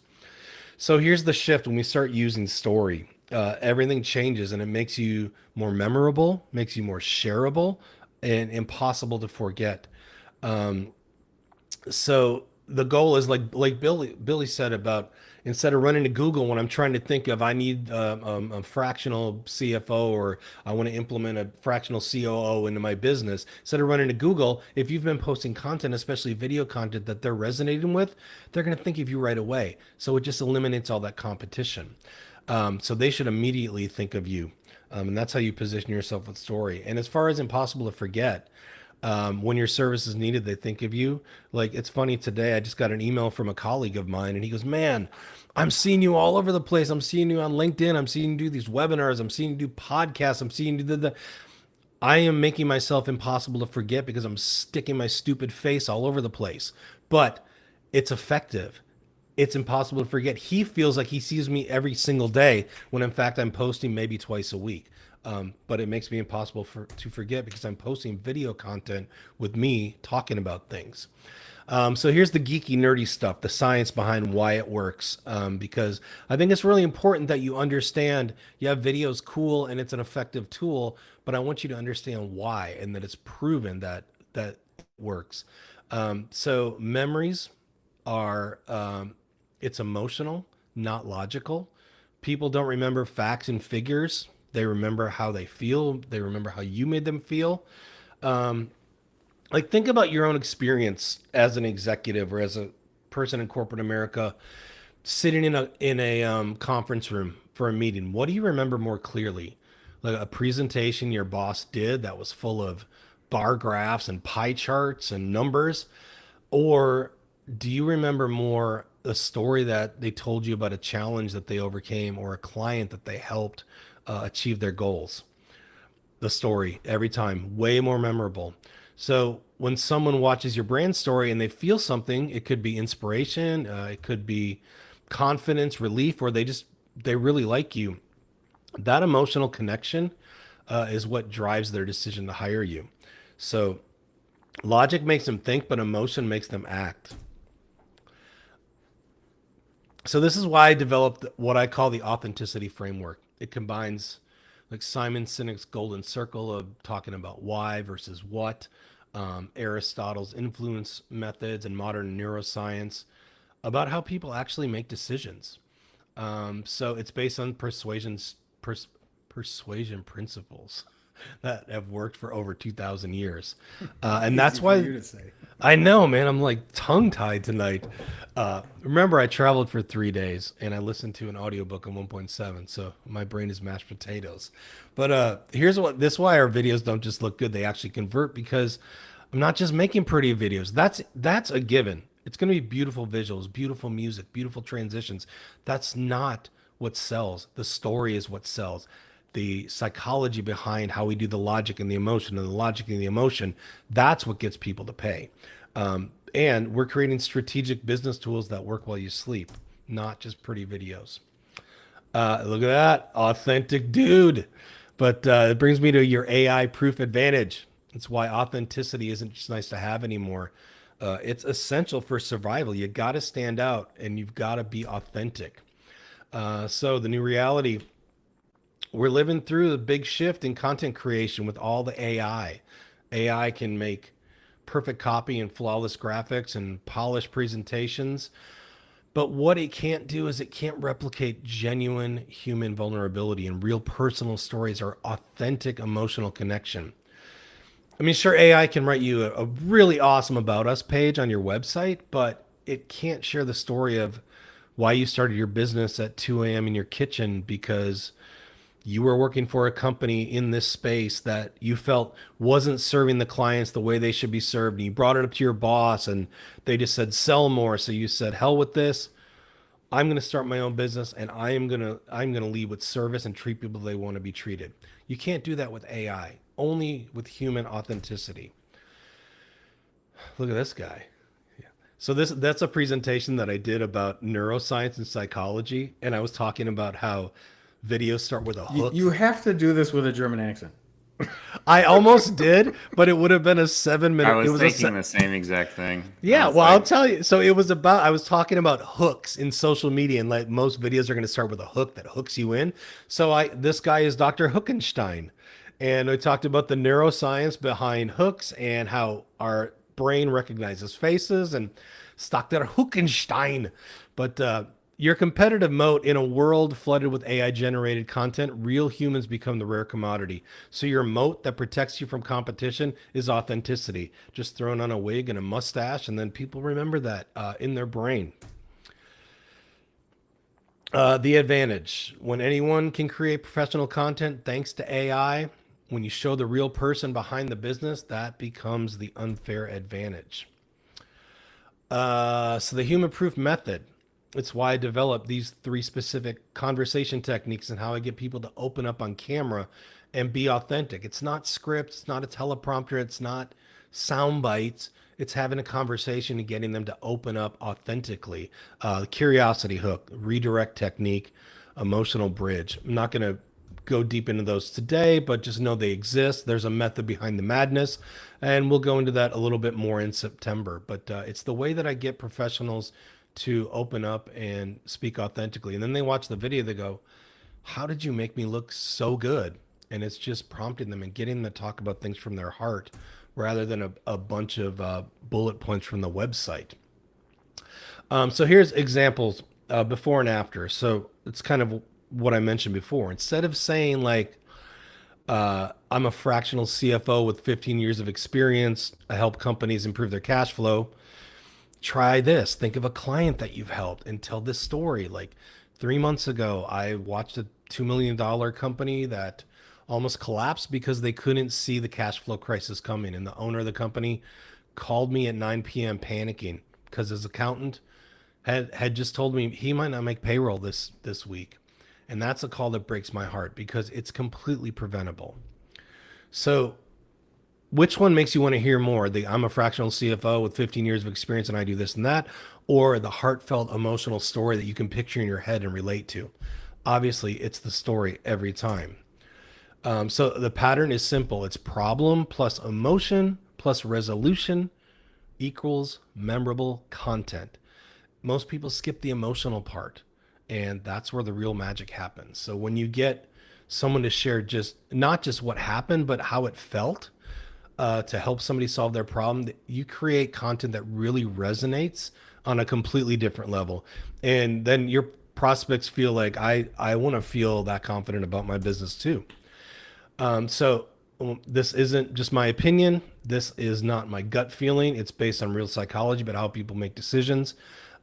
So here's the shift. When we start using story, everything changes, and it makes you more memorable, makes you more shareable, and impossible to forget. So the goal is like Billy said about, instead of running to Google when I'm trying to think of, I need a fractional CFO, or I want to implement a fractional COO into my business. Instead of running to Google, if you've been posting content, especially video content that they're resonating with, they're going to think of you right away. So it just eliminates all that competition. So they should immediately think of you. And that's how you position yourself with story. And as far as impossible to forget, when your service is needed, they think of you. Like, it's funny today, I just got an email from a colleague of mine, and he goes, man, I'm seeing you all over the place. I'm seeing you on LinkedIn. I'm seeing you do these webinars. I'm seeing you do podcasts. I'm seeing you do the. I am making myself impossible to forget because I'm sticking my stupid face all over the place. But it's effective. It's impossible to forget. He feels like he sees me every single day when in fact I'm posting maybe twice a week. But it makes me impossible to forget because I'm posting video content with me talking about things. So here's the geeky, nerdy stuff, the science behind why it works. Because I think it's really important that you understand, yeah, video's cool and it's an effective tool, but I want you to understand why and that it's proven that it works. So memories are, it's emotional, not logical. People don't remember facts and figures. They remember how they feel. They remember how you made them feel. Like, think about your own experience as an executive or as a person in corporate America sitting in a conference room for a meeting. What do you remember more clearly? Like a presentation your boss did that was full of bar graphs and pie charts and numbers? Or do you remember more a story that they told you about a challenge that they overcame or a client that they helped achieve their goals? The story every time, way more memorable. So when someone watches your brand story and they feel something, it could be inspiration, it could be confidence, relief, or they really like you. That emotional connection is what drives their decision to hire you. So logic makes them think, but emotion makes them act. So this is why I developed what I call the authenticity framework. It combines like Simon Sinek's golden circle of talking about why versus what, Aristotle's influence methods and modern neuroscience about how people actually make decisions. So it's based on persuasion principles that have worked for over 2,000 years. And that's for why you to say. I know, man, I'm like tongue tied tonight. Remember, I traveled for 3 days and I listened to an audiobook on 1.7. So my brain is mashed potatoes. But this is why our videos don't just look good. They actually convert because I'm not just making pretty videos. That's a given. It's going to be beautiful visuals, beautiful music, beautiful transitions. That's not what sells. The story is what sells. The psychology behind how we do the logic and the emotion and the logic and the emotion, that's what gets people to pay. And we're creating strategic business tools that work while you sleep, not just pretty videos. Look at that, authentic dude. But it brings me to your AI proof advantage. It's why authenticity isn't just nice to have anymore. It's essential for survival. You got to stand out and you've got to be authentic. So the new reality, we're living through the big shift in content creation with all the AI. AI can make perfect copy and flawless graphics and polished presentations. But what it can't do is it can't replicate genuine human vulnerability and real personal stories or authentic emotional connection. I mean, sure, AI can write you a really awesome About Us page on your website, but it can't share the story of why you started your business at 2 a.m. in your kitchen because you were working for a company in this space that you felt wasn't serving the clients the way they should be served. And you brought it up to your boss and they just said, sell more. So you said, hell with this. I'm going to start my own business and I'm going to lead with service and treat people the way they want to be treated. You can't do that with AI, only with human authenticity. Look at this guy. Yeah. So that's a presentation that I did about neuroscience and psychology. And I was talking about how videos start with a hook. You have to do this with a German accent. I almost did, but it would have been a 7-minute. I was thinking the same exact thing. Yeah, well, I'll tell you. So it was I was talking about hooks in social media, and like most videos are going to start with a hook that hooks you in. So this guy is Dr. Hookenstein, and I talked about the neuroscience behind hooks and how our brain recognizes faces and Dr. Hookenstein. But your competitive moat in a world flooded with AI generated content, real humans become the rare commodity. So your moat that protects you from competition is authenticity. Just throwing on a wig and a mustache, and then people remember that in their brain. The advantage: when anyone can create professional content thanks to AI, when you show the real person behind the business, that becomes the unfair advantage. So the human proof method. It's why I developed these 3 specific conversation techniques and how I get people to open up on camera and be authentic. It's not scripts, it's not a teleprompter, it's not sound bites. It's having a conversation and getting them to open up authentically. The curiosity hook, redirect technique, emotional bridge. I'm not going to go deep into those today, but just know they exist. There's a method behind the madness, and we'll go into that a little bit more in September. But it's the way that I get professionals to open up and speak authentically. And then they watch the video, they go, how did you make me look so good? And it's just prompting them and getting them to talk about things from their heart rather than a bunch of bullet points from the website. So here's examples before and after. So it's kind of what I mentioned before. Instead of saying like, I'm a fractional CFO with 15 years of experience, I help companies improve their cash flow. Try this. Think of a client that you've helped and tell this story. Like 3 months ago, I watched a $2 million company that almost collapsed because they couldn't see the cash flow crisis coming. And the owner of the company called me at 9 p.m. panicking because his accountant had just told me he might not make payroll this week. And that's a call that breaks my heart because it's completely preventable. So which one makes you want to hear more? The I'm a fractional CFO with 15 years of experience and I do this and that, or the heartfelt emotional story that you can picture in your head and relate to? Obviously, it's the story every time. So the pattern is simple. It's problem plus emotion plus resolution equals memorable content. Most people skip the emotional part, and that's where the real magic happens. So when you get someone to share just not just what happened, but how it felt to help somebody solve their problem, you create content that really resonates on a completely different level. And then your prospects feel like I want to feel that confident about my business too. So this isn't just my opinion. This is not my gut feeling. It's based on real psychology about how people make decisions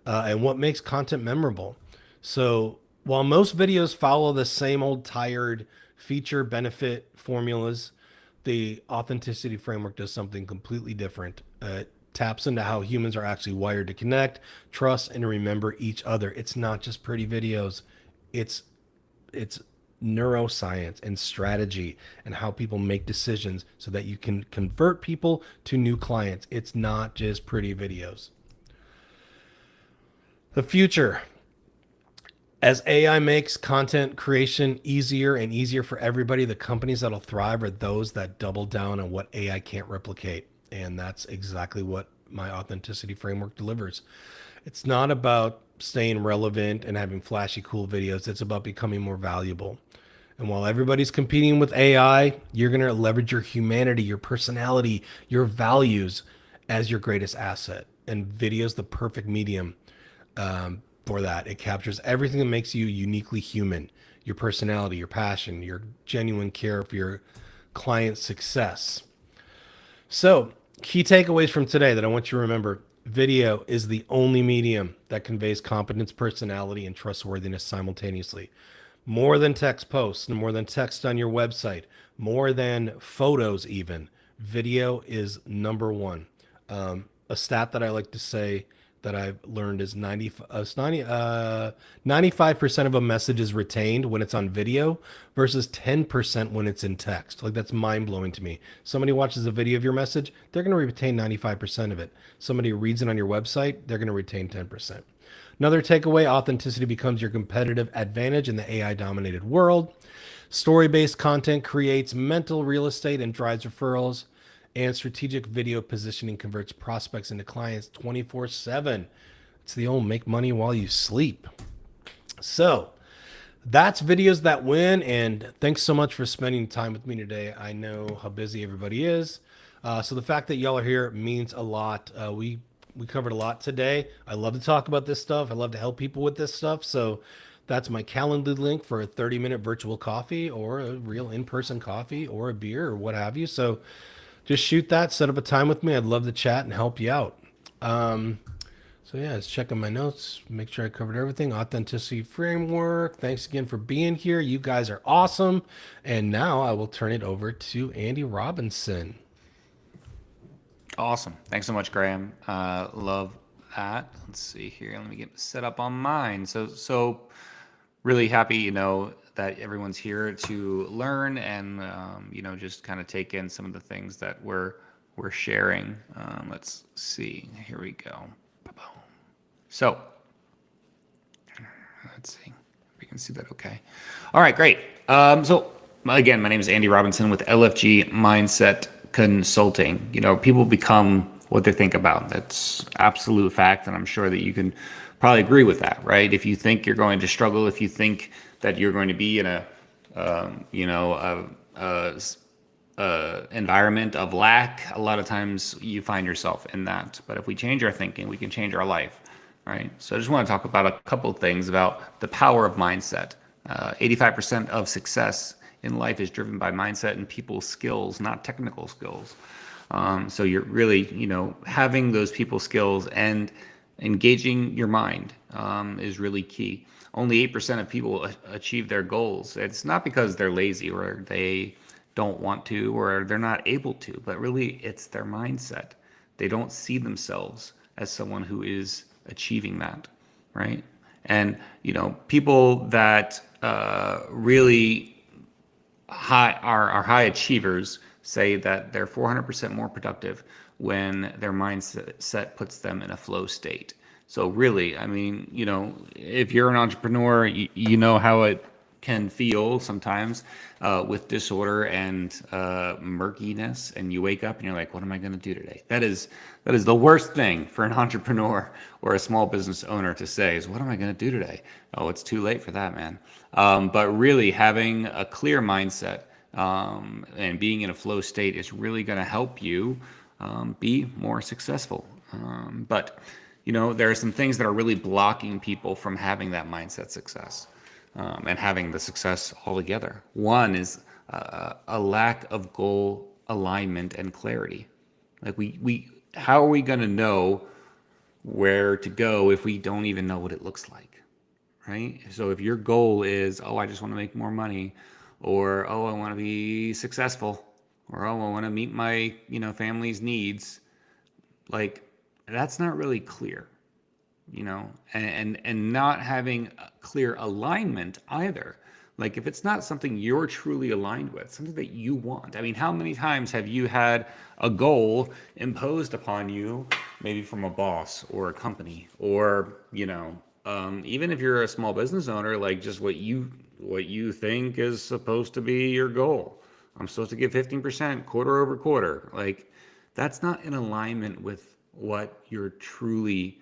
and what makes content memorable. So while most videos follow the same old tired feature benefit formulas, the authenticity framework does something completely different. It taps into how humans are actually wired to connect, trust, and remember each other. It's not just pretty videos. It's neuroscience and strategy and how people make decisions so that you can convert people to new clients. It's not just pretty videos. The future. As AI makes content creation easier and easier for everybody, the companies that'll thrive are those that double down on what AI can't replicate. And that's exactly what my authenticity framework delivers. It's not about staying relevant and having flashy, cool videos. It's about becoming more valuable. And while everybody's competing with AI, you're going to leverage your humanity, your personality, your values as your greatest asset. And video is the perfect medium for that. It captures everything that makes you uniquely human: your personality, your passion, your genuine care for your client's success. So, key takeaways from today that I want you to remember: video is the only medium that conveys competence, personality, and trustworthiness simultaneously. More than text posts, more than text on your website, more than photos even. Video is number one. A stat that I like to say that I've learned is 95% of a message is retained when it's on video versus 10% when it's in text. Like, that's mind blowing to me. Somebody watches a video of your message, they're going to retain 95% of it. Somebody reads it on your website, they're going to retain 10%. Another takeaway: authenticity becomes your competitive advantage in the AI dominated world. Story-based content creates mental real estate and drives referrals. And strategic video positioning converts prospects into clients 24/7. It's the old make money while you sleep. So that's videos that win. And thanks so much for spending time with me today. I know how busy everybody is. So the fact that y'all are here means a lot. We covered a lot today. I love to talk about this stuff. I love to help people with this stuff. So that's my Calendly link for a 30-minute virtual coffee or a real in-person coffee or a beer or what have you. So just shoot that, set up a time with me. I'd love to chat and help you out. So So yeah, let's check on my notes, make sure I covered everything. Authenticity framework. Thanks again for being here. You guys are awesome. And now I will turn it over to Andy Robinson. Awesome. Thanks so much, Graham. Love that. Let's see here. Let me get set up on mine. So really happy, that everyone's here to learn and, just kind of take in some of the things that we're sharing. Let's see. Here we go. So let's see. We can see that okay. All right, great. So again, my name is Andy Robinson with LFG Mindset Consulting. People become what they think about. That's absolute fact, and I'm sure that you can probably agree with that, right? If you think you're going to struggle, if you think that you're going to be in a environment of lack, a lot of times you find yourself in that. But if we change our thinking, we can change our life, right? So I just want to talk about a couple of things about the power of mindset. 85% of success in life is driven by mindset and people's skills, not technical skills. So you're really, having those people skills and engaging your mind is really key. Only 8% of people achieve their goals. It's not because they're lazy or they don't want to or they're not able to, but really it's their mindset. They don't see themselves as someone who is achieving that, right? And, people that really are high achievers say that they're 400% more productive when their mindset puts them in a flow state. So really, I mean, if you're an entrepreneur, you know how it can feel sometimes with disorder and murkiness, and you wake up and you're like, what am I going to do today? That is the worst thing for an entrepreneur or a small business owner to say is, what am I going to do today? Oh, it's too late for that, man. But really having a clear mindset and being in a flow state is really going to help you be more successful. But there are some things that are really blocking people from having that mindset success and having the success altogether. One is a lack of goal alignment and clarity. Like how are we going to know where to go if we don't even know what it looks like, right? So if your goal is, oh, I just want to make more money, or oh, I want to be successful, or oh, I want to meet my family's needs, like that's not really clear, and not having a clear alignment either. Like if it's not something you're truly aligned with, something that you want. I mean, how many times have you had a goal imposed upon you, maybe from a boss or a company, or even if you're a small business owner, like just what you think is supposed to be your goal. I'm supposed to give 15% quarter over quarter. Like that's not in alignment with what you're truly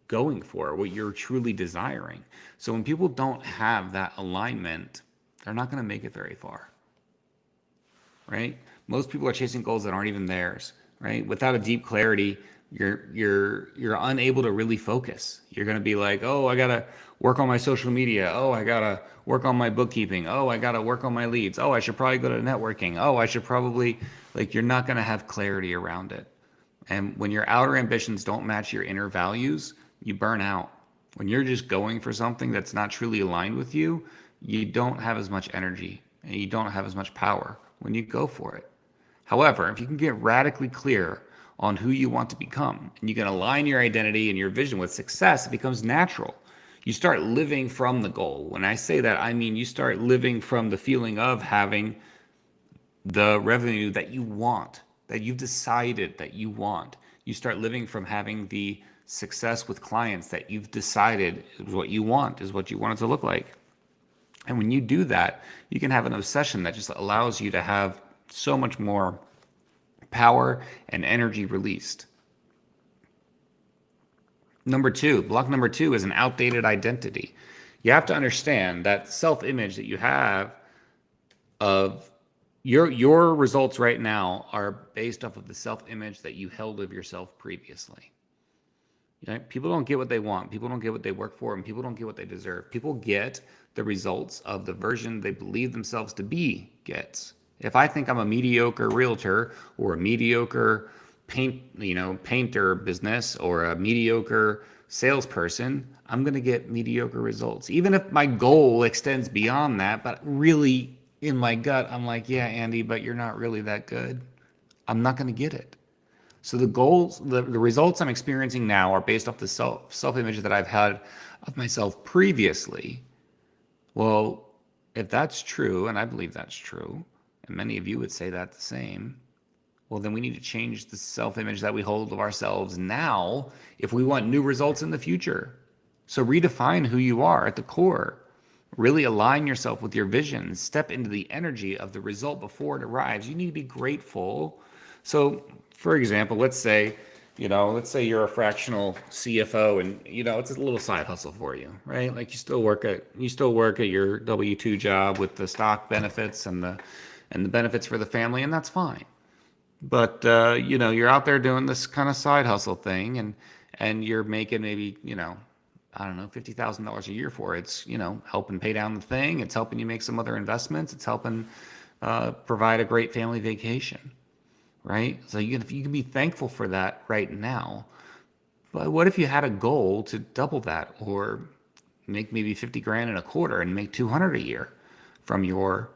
going for, what you're truly desiring. So when people don't have that alignment, they're not going to make it very far, right? Most people are chasing goals that aren't even theirs, right? Without a deep clarity, you're unable to really focus. You're going to be like, oh, I got to work on my social media. Oh, I got to work on my bookkeeping. Oh, I got to work on my leads. Oh, I should probably go to networking. Oh, I should probably, like, you're not going to have clarity around it. And when your outer ambitions don't match your inner values, you burn out. When you're just going for something that's not truly aligned with you, you don't have as much energy and you don't have as much power when you go for it. However, if you can get radically clear on who you want to become and you can align your identity and your vision with success, it becomes natural. You start living from the goal. When I say that, I mean you start living from the feeling of having the revenue that you want, that you've decided that you want. You start living from having the success with clients that you've decided is what you want, is what you want it to look like. And when you do that, you can have an obsession that just allows you to have so much more power and energy released. Block number two is an outdated identity. You have to understand that self-image that you have of your results right now are based off of the self-image that you held of yourself previously. People don't get what they want. People don't get what they work for, and people don't get what they deserve. People get the results of the version they believe themselves to be gets. If I think I'm a mediocre realtor or a mediocre painter business or a mediocre salesperson, I'm going to get mediocre results. Even if my goal extends beyond that, but really in my gut, I'm like, yeah, Andy, but you're not really that good. I'm not going to get it. So the goals, the results I'm experiencing now are based off the self-image that I've had of myself previously. Well, if that's true, and I believe that's true, and many of you would say that the same, well, then we need to change the self-image that we hold of ourselves now if we want new results in the future. So redefine who you are at the core. Really align yourself with your vision. Step into the energy of the result before it arrives. You need to be grateful. So, for example, let's say you're a fractional CFO, and it's a little side hustle for you, right? Like you still work at your W-2 job with the stock benefits and the benefits for the family, and that's fine. But you're out there doing this kind of side hustle thing, and you're making maybe I don't know, $50,000 a year for it. It's helping pay down the thing. It's helping you make some other investments. It's helping provide a great family vacation, right? So you can be thankful for that right now. But what if you had a goal to double that, or make maybe 50 grand in a quarter and make 200 a year from your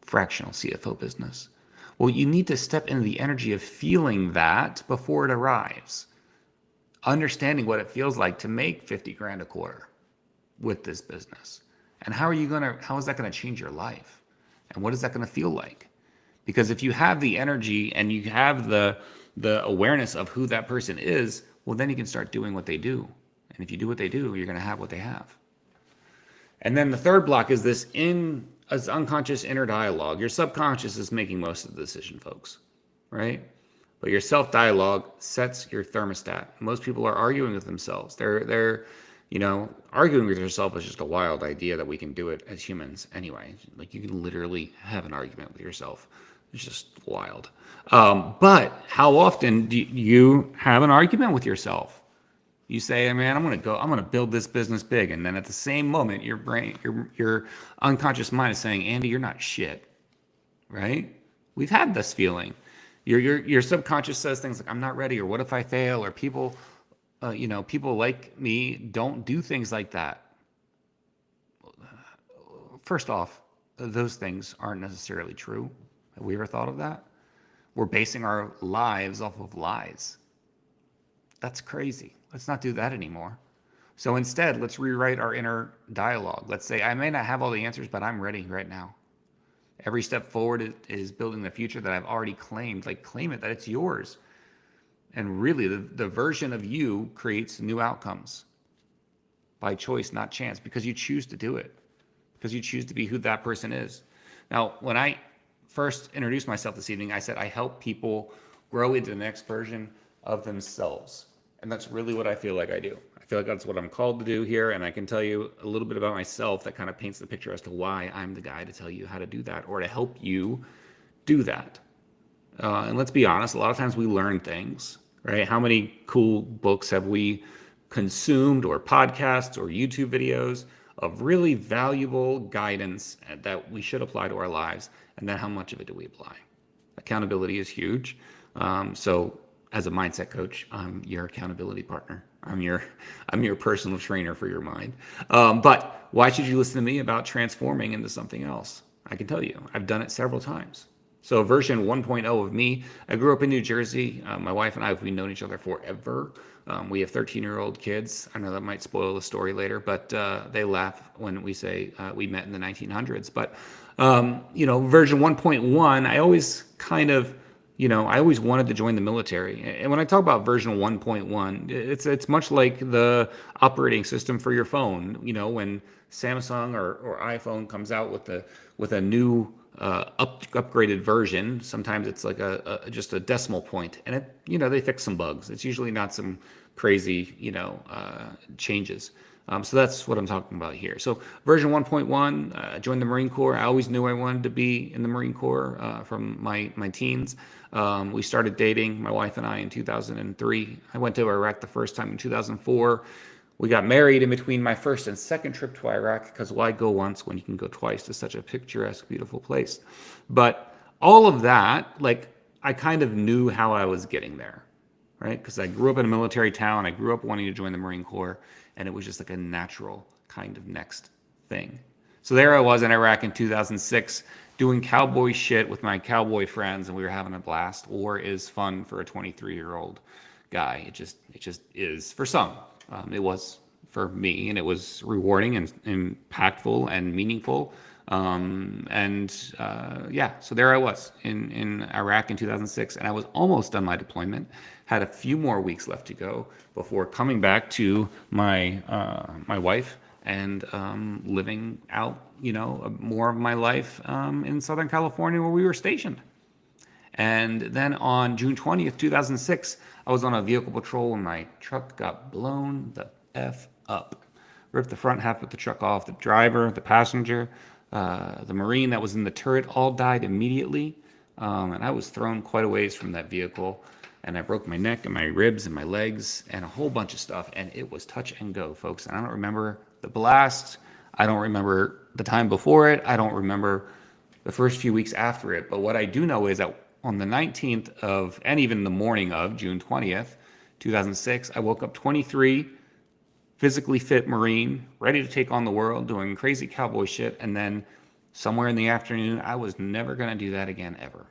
fractional CFO business? Well, you need to step into the energy of feeling that before it arrives. Understanding what it feels like to make 50 grand a quarter with this business. And how is that going to change your life? And what is that going to feel like? Because if you have the energy and you have the awareness of who that person is, well, then you can start doing what they do. And if you do what they do, you're going to have what they have. And then the third block is this unconscious inner dialogue. Your subconscious is making most of the decision, folks, right? But your self-dialogue sets your thermostat. Most people are arguing with themselves. They're arguing with yourself is just a wild idea that we can do it as humans anyway. Like you can literally have an argument with yourself. It's just wild. But how often do you have an argument with yourself? You say, man, I'm going to build this business big. And then at the same moment, your brain, your unconscious mind is saying, Andy, you're not shit, right? We've had this feeling. Your subconscious says things like, I'm not ready, or what if I fail, or people like me don't do things like that. First off, those things aren't necessarily true. Have we ever thought of that? We're basing our lives off of lies. That's crazy. Let's not do that anymore. So instead, let's rewrite our inner dialogue. Let's say, I may not have all the answers, but I'm ready right now. Every step forward is building the future that I've already claimed. Like, claim it, that it's yours. And really, the version of you creates new outcomes by choice, not chance, because you choose to do it, because you choose to be who that person is. Now, when I first introduced myself this evening, I said I help people grow into the next version of themselves. And that's really what I feel like I do. I feel like that's what I'm called to do here. And I can tell you a little bit about myself that kind of paints the picture as to why I'm the guy to tell you how to do that, or to help you do that. And let's be honest, a lot of times we learn things, right? How many cool books have we consumed, or podcasts, or YouTube videos of really valuable guidance that we should apply to our lives? And then how much of it do we apply? Accountability is huge. So as a mindset coach, I'm your accountability partner. I'm your personal trainer for your mind. But why should you listen to me about transforming into something else? I can tell you, I've done it several times. So version 1.0 of me, I grew up in New Jersey. My wife and I, we've known each other forever. We have 13-year-old kids. I know that might spoil the story later, but they laugh when we say we met in the 1900s. But, version 1.1, I always I always wanted to join the military. And when I talk about version 1.1, it's much like the operating system for your phone. When Samsung or iPhone comes out with a new upgraded version, sometimes it's like just a decimal point, and they fix some bugs. It's usually not some crazy changes. So that's what I'm talking about here. So version 1.1, joined the Marine Corps. I always knew I wanted to be in the Marine Corps from my teens. We started dating, my wife and I, in 2003. I went to Iraq the first time in 2004. We got married in between my first and second trip to Iraq, because why go once when you can go twice to such a picturesque, beautiful place? But all of that, I kind of knew how I was getting there, right? Because I grew up in a military town. I grew up wanting to join the Marine Corps, and it was just like a natural kind of next thing. So there I was in Iraq in 2006 doing cowboy shit with my cowboy friends, and we were having a blast. War is fun for a 23-year-old guy. It just is for some. It was for me, and it was rewarding and impactful and meaningful. Yeah, so there I was in Iraq in 2006, and I was almost done my deployment. Had a few more weeks left to go before coming back to my my wife and living out, more of my life in Southern California where we were stationed. And then on June 20th, 2006, I was on a vehicle patrol and my truck got blown the F up. Ripped the front half of the truck off. The driver, the passenger, the Marine that was in the turret all died immediately. And I was thrown quite a ways from that vehicle. And I broke my neck and my ribs and my legs and a whole bunch of stuff. And it was touch and go, folks. And I don't remember the blast. I don't remember the time before it. I don't remember the first few weeks after it. But what I do know is that on the 19th of, and even the morning of June 20th, 2006, I woke up 23, physically fit Marine, ready to take on the world, doing crazy cowboy shit. And then somewhere in the afternoon, I was never going to do that again, ever.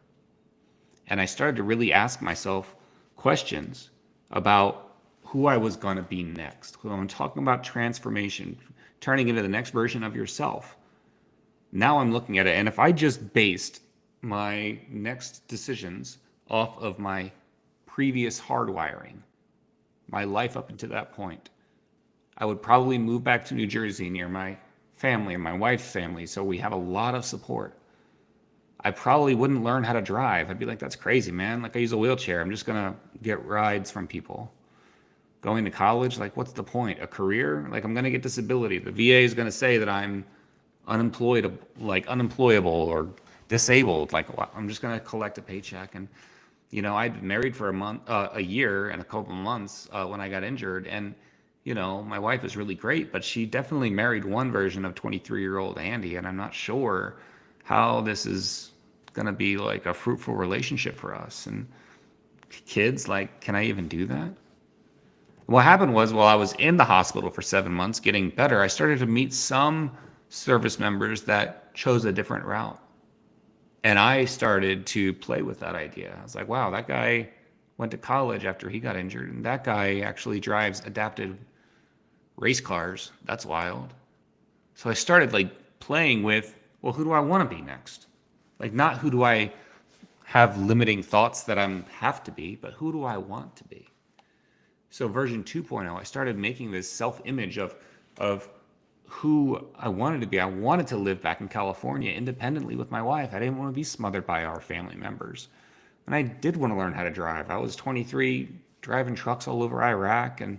And I started to really ask myself questions about who I was going to be next. When I'm talking about transformation, turning into the next version of yourself. Now I'm looking at it, and if I just based my next decisions off of my previous hardwiring, my life up until that point, I would probably move back to New Jersey near my family and my wife's family, so we have a lot of support. I probably wouldn't learn how to drive. I'd be like, that's crazy, man. Like, I use a wheelchair. I'm just going to get rides from people. Going to college, like, what's the point? A career? Like, I'm going to get disability. The VA is going to say that I'm unemployable or disabled. Like, I'm just going to collect a paycheck. And, I'd been married for a year and a couple of months when I got injured. And, my wife is really great, but she definitely married one version of 23-year-old Andy. And I'm not sure how this is going to be like a fruitful relationship for us. And kids, like, can I even do that? What happened was, while I was in the hospital for 7 months getting better, I started to meet some service members that chose a different route. And I started to play with that idea. I was like, wow, that guy went to college after he got injured. And that guy actually drives adapted race cars. That's wild. So I started playing with, well, who do I want to be next? Not who do I have limiting thoughts that I have to be, but who do I want to be? So version 2.0, I started making this self-image of who I wanted to be. I wanted to live back in California independently with my wife. I didn't want to be smothered by our family members. And I did want to learn how to drive. I was 23, driving trucks all over Iraq, and,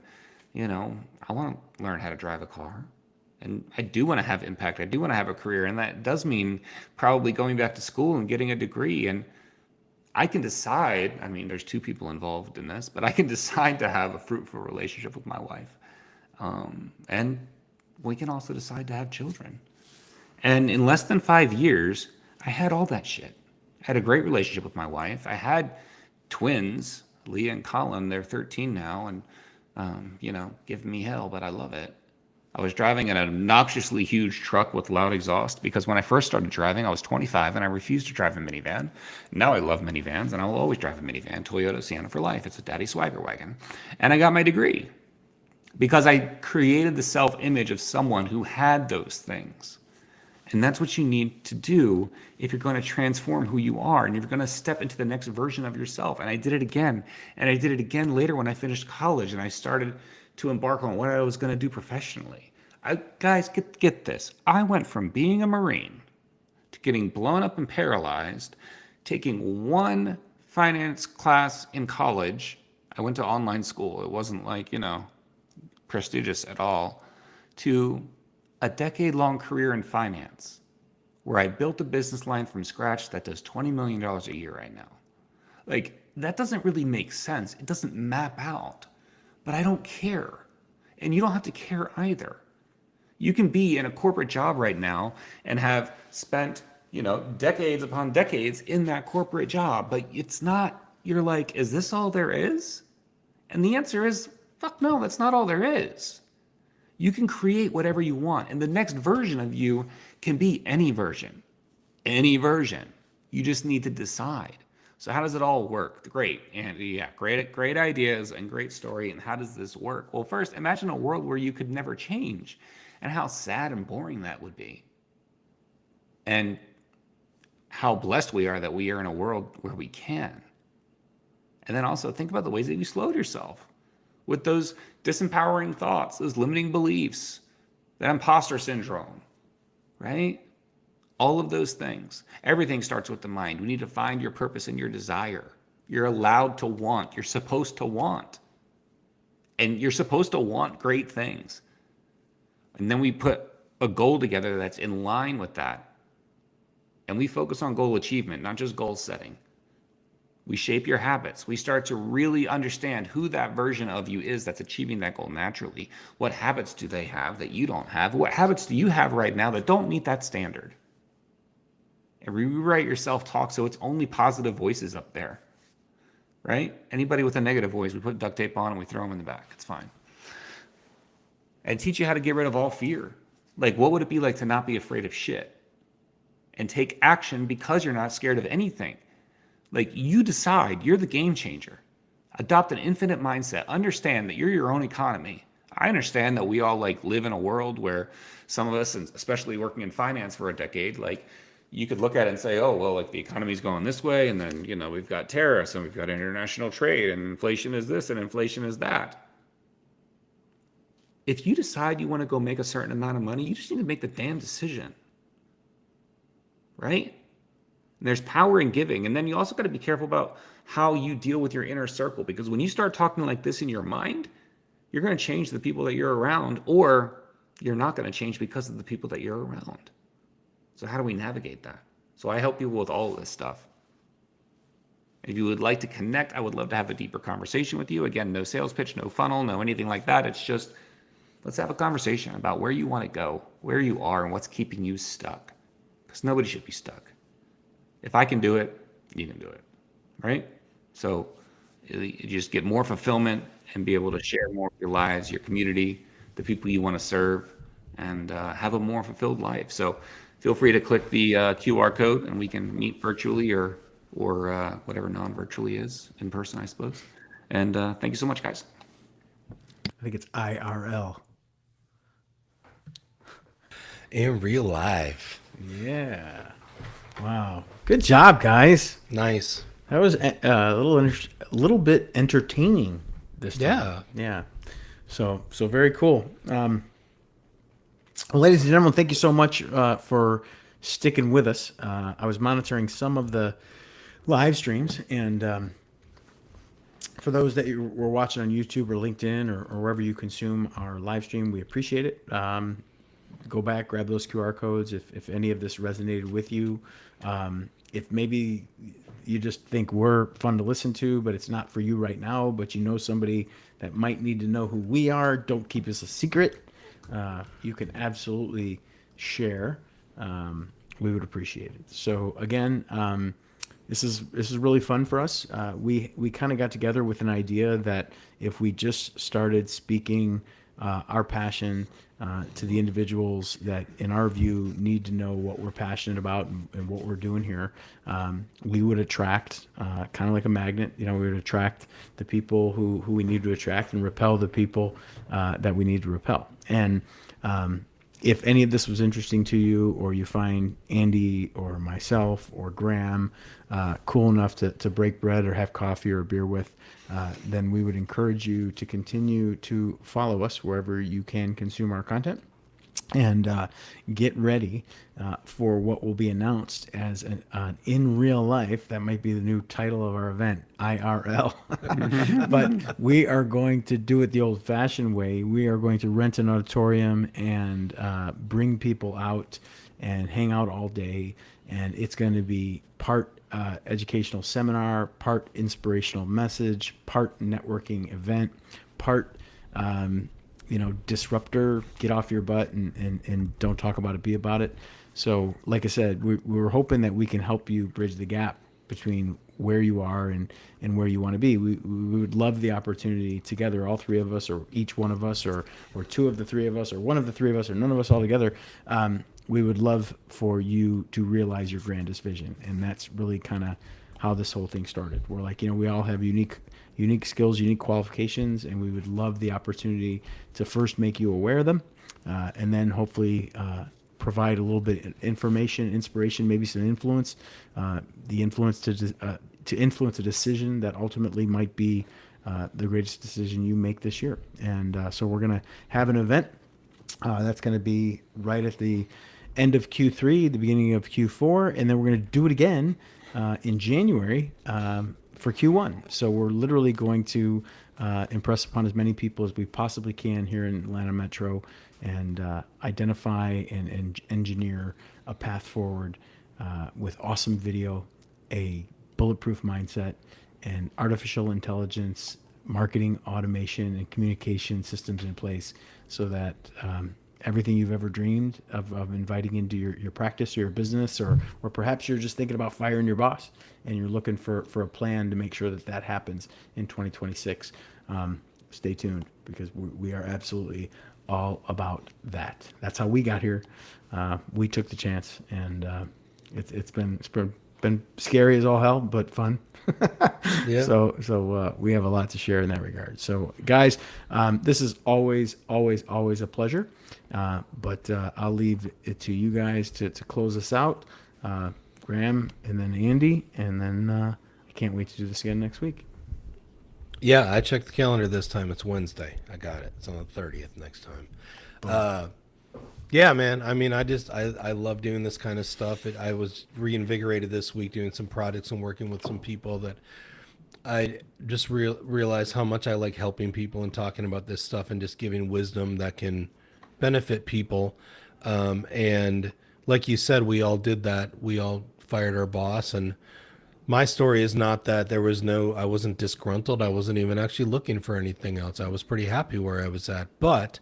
I want to learn how to drive a car. And I do want to have impact. I do want to have a career. And that does mean probably going back to school and getting a degree. And I can decide, there's two people involved in this, but I can decide to have a fruitful relationship with my wife. And we can also decide to have children. And in less than 5 years, I had all that shit. I had a great relationship with my wife. I had twins, Leah and Colin. They're 13 now and, giving me hell, but I love it. I was driving an obnoxiously huge truck with loud exhaust because when I first started driving, I was 25 and I refused to drive a minivan. Now I love minivans and I will always drive a minivan. Toyota Sienna for life. It's a daddy swagger wagon. And I got my degree because I created the self-image of someone who had those things. And that's what you need to do if you're going to transform who you are and if you're going to step into the next version of yourself. And I did it again. And I did it again later when I finished college and I started to embark on what I was going to do professionally. Guys, get this. I went from being a Marine to getting blown up and paralyzed, taking one finance class in college. I went to online school. It wasn't prestigious at all, to a decade-long career in finance where I built a business line from scratch that does $20 million a year right now. That doesn't really make sense. It doesn't map out. But I don't care. And you don't have to care either. You can be in a corporate job right now and have spent, decades upon decades in that corporate job, but it's not, you're like, is this all there is? And the answer is, fuck no, that's not all there is. You can create whatever you want, and the next version of you can be any version. Any version. You just need to decide. So how does it all work? Great, and yeah, great ideas and great story. And how does this work? Well, first, imagine a world where you could never change, and how sad and boring that would be. And how blessed we are that we are in a world where we can. And then also think about the ways that you slowed yourself with those disempowering thoughts, those limiting beliefs, that imposter syndrome, right? All of those things. Everything starts with the mind. We need to find your purpose and your desire. You're allowed to want. You're supposed to want. And you're supposed to want great things. And then we put a goal together that's in line with that. And we focus on goal achievement, not just goal setting. We shape your habits. We start to really understand who that version of you is that's achieving that goal naturally. What habits do they have that you don't have? What habits do you have right now that don't meet that standard? And rewrite your self-talk so it's only positive voices up there, right? Anybody with a negative voice, we put duct tape on and we throw them in the back. It's fine. And teach you how to get rid of all fear. Like, what would it be like to not be afraid of shit? And take action because you're not scared of anything. Like, you decide, you're the game changer. Adopt an infinite mindset. Understand that you're your own economy. I understand that we all live in a world where some of us, and especially working in finance for a decade, you could look at it and say, oh, well, the economy's going this way, and then, we've got tariffs and we've got international trade and inflation is this and inflation is that. If you decide you want to go make a certain amount of money, you just need to make the damn decision. Right? And there's power in giving. And then you also got to be careful about how you deal with your inner circle, because when you start talking like this in your mind, you're going to change the people that you're around, or you're not going to change because of the people that you're around. So how do we navigate that? So I help people with all of this stuff. If you would like to connect, I would love to have a deeper conversation with you. Again, no sales pitch, no funnel, no anything like that. It's just, let's have a conversation about where you want to go, where you are, and what's keeping you stuck. Because nobody should be stuck. If I can do it, you can do it, right? So you just get more fulfillment and be able to share more of your lives, your community, the people you want to serve, and have a more fulfilled life. So feel free to click the QR code and we can meet virtually or whatever non-virtually is, in person, I suppose. And thank you so much, guys. I think it's IRL. In real life. Yeah. Wow. Good job, guys. Nice. That was a little bit entertaining this time. Yeah. So very cool. Well, ladies and gentlemen, thank you so much for sticking with us. I was monitoring some of the live streams, and for those that were watching on YouTube or LinkedIn or wherever you consume our live stream, we appreciate it. Go back, grab those QR codes if any of this resonated with you. If maybe you just think we're fun to listen to, but it's not for you right now, but you know somebody that might need to know who we are, don't keep us a secret. You can absolutely share. We would appreciate it. So again, this is really fun for us. We kind of got together with an idea that if we just started speaking our passion to the individuals that, in our view, need to know what we're passionate about and what we're doing here, we would attract, kind of like a magnet. We would attract the people who we need to attract and repel the people that we need to repel. And if any of this was interesting to you, or you find Andy or myself or Graham cool enough to break bread or have coffee or a beer with, then we would encourage you to continue to follow us wherever you can consume our content, and get ready for what will be announced as an in real life. That might be the new title of our event, IRL. But we are going to do it the old-fashioned way. We are going to rent an auditorium and bring people out and hang out all day. And it's going to be part educational seminar, part inspirational message, part networking event, part disruptor, get off your butt and don't talk about it, be about it. So like I said, we were hoping that we can help you bridge the gap between where you are and where you want to be. We would love the opportunity together, all three of us, or each one of us, or two of the three of us, or one of the three of us, or none of us all together. We would love for you to realize your grandest vision. And that's really kind of how this whole thing started. We're like, we all have unique skills, unique qualifications, and we would love the opportunity to first make you aware of them, and then hopefully provide a little bit of information, inspiration, maybe some influence, the influence to influence a decision that ultimately might be the greatest decision you make this year. And so we're going to have an event that's going to be right at the end of Q3, the beginning of Q4, and then we're going to do it again in January for Q1. So we're literally going to impress upon as many people as we possibly can here in Atlanta Metro, and identify and engineer a path forward with awesome video, a bulletproof mindset, and artificial intelligence, marketing, automation, and communication systems in place, so that everything you've ever dreamed of inviting into your practice or your business, or perhaps you're just thinking about firing your boss and you're looking for a plan to make sure that happens in 2026. Stay tuned, because we are absolutely all about that. That's how we got here. We took the chance, and it's been scary as all hell, but fun. Yeah. So we have a lot to share in that regard. So guys, this is always a pleasure. But I'll leave it to you guys to close us out. Graham, and then Andy, and then I can't wait to do this again next week. Yeah, I checked the calendar this time. It's Wednesday. I got it. It's on the 30th next time. Yeah, man. I mean, I love doing this kind of stuff. I was reinvigorated this week doing some projects and working with some people that I just realized how much I like helping people and talking about this stuff and just giving wisdom that can benefit people. And like you said, we all did that. We all fired our boss, and my story is not that I wasn't disgruntled. I wasn't even actually looking for anything else. I was pretty happy where I was at, but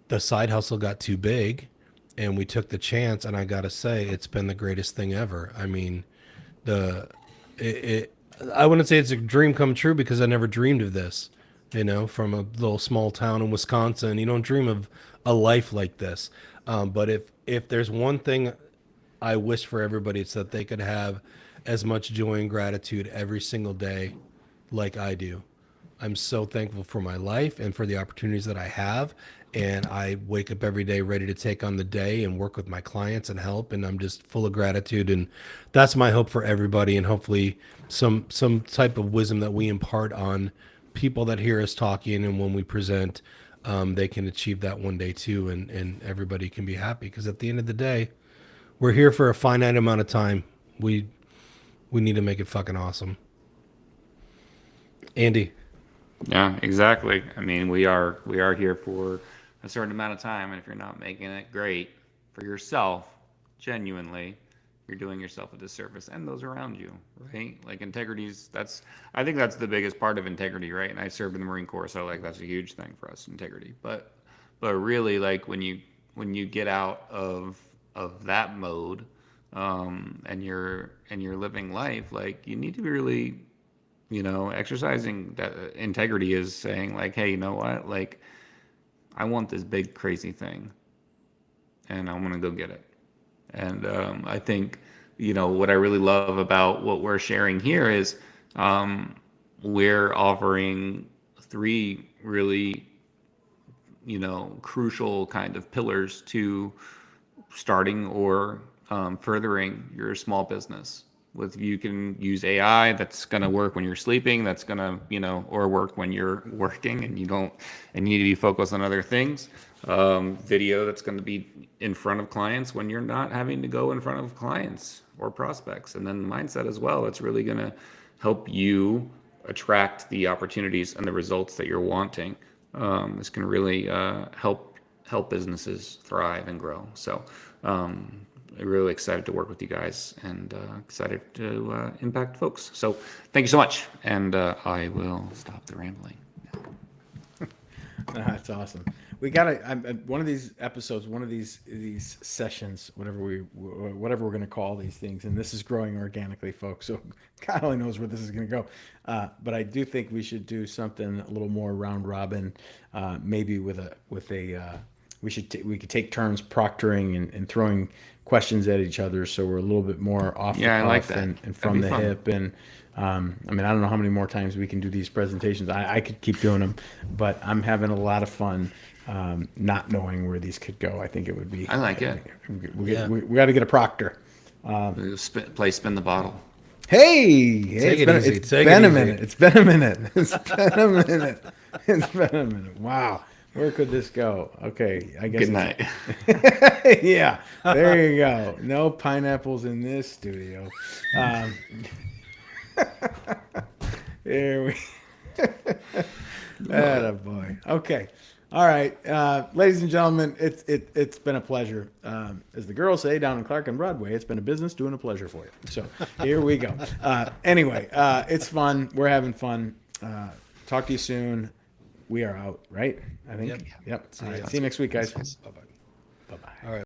the side hustle got too big and we took the chance. And I got to say, it's been the greatest thing ever. I mean, I wouldn't say it's a dream come true, because I never dreamed of this, from a little small town in Wisconsin. You don't dream of a life like this. But if there's one thing I wish for everybody, it's that they could have as much joy and gratitude every single day like I do. I'm so thankful for my life and for the opportunities that I have. And I wake up every day ready to take on the day and work with my clients and help. And I'm just full of gratitude. And that's my hope for everybody. And hopefully some type of wisdom that we impart on people that hear us talking, and when we present, they can achieve that one day too. And everybody can be happy, because at the end of the day, we're here for a finite amount of time. We need to make it fucking awesome. Andy. Yeah, exactly. I mean, we are here for a certain amount of time, and if you're not making it great for yourself, genuinely, you're doing yourself a disservice and those around you, right? Like, I think that's the biggest part of integrity, right? And I served in the Marine Corps, so like that's a huge thing for us, integrity. But really, like, when you get out of that mode, and you're living life, like, you need to be really, exercising that integrity is saying, like, hey, you know what? Like, I want this big crazy thing, and I'm gonna go get it. And I think, what I really love about what we're sharing here is we're offering three really, crucial kind of pillars to starting or furthering your small business. You can use AI that's going to work when you're sleeping, that's going to, or work when you're working and you need to be focused on other things. Video that's going to be in front of clients when you're not having to go in front of clients or prospects. And then mindset as well. It's really going to help you attract the opportunities and the results that you're wanting. This can really help businesses thrive and grow. So, really excited to work with you guys, and excited to impact folks. So thank you so much, and I will stop the rambling. That's awesome. we gotta. One of these episodes, one of these sessions, whatever we're gonna call these things, and this is growing organically, folks. So God only knows where this is gonna go. But I do think we should do something a little more round robin, maybe with a we could take turns proctoring and throwing questions at each other, so we're a little bit more off the Yeah, I like cuff that. and That'd from be the fun. hip. And I mean, I don't know how many more times we can do these presentations. I could keep doing them, but I'm having a lot of fun not knowing where these could go. I think it would be. I like it. We got to get a proctor. We'll play spin the bottle. Hey, Take it easy. It's Take been it a easy. minute. It's been a minute. It's been a minute. It's been a minute. Wow. Where could this go? Okay, I guess. Good night. Yeah, there you go. No pineapples in this studio. There we. Attaboy. Okay. All right, ladies and gentlemen, it's been a pleasure. As the girls say down in Clark and Broadway, it's been a business doing a pleasure for you. So here we go. Anyway, it's fun. We're having fun. Talk to you soon. We are out, right? I think. Yep. All right. See you next week, guys. Bye-bye. Bye bye. All right.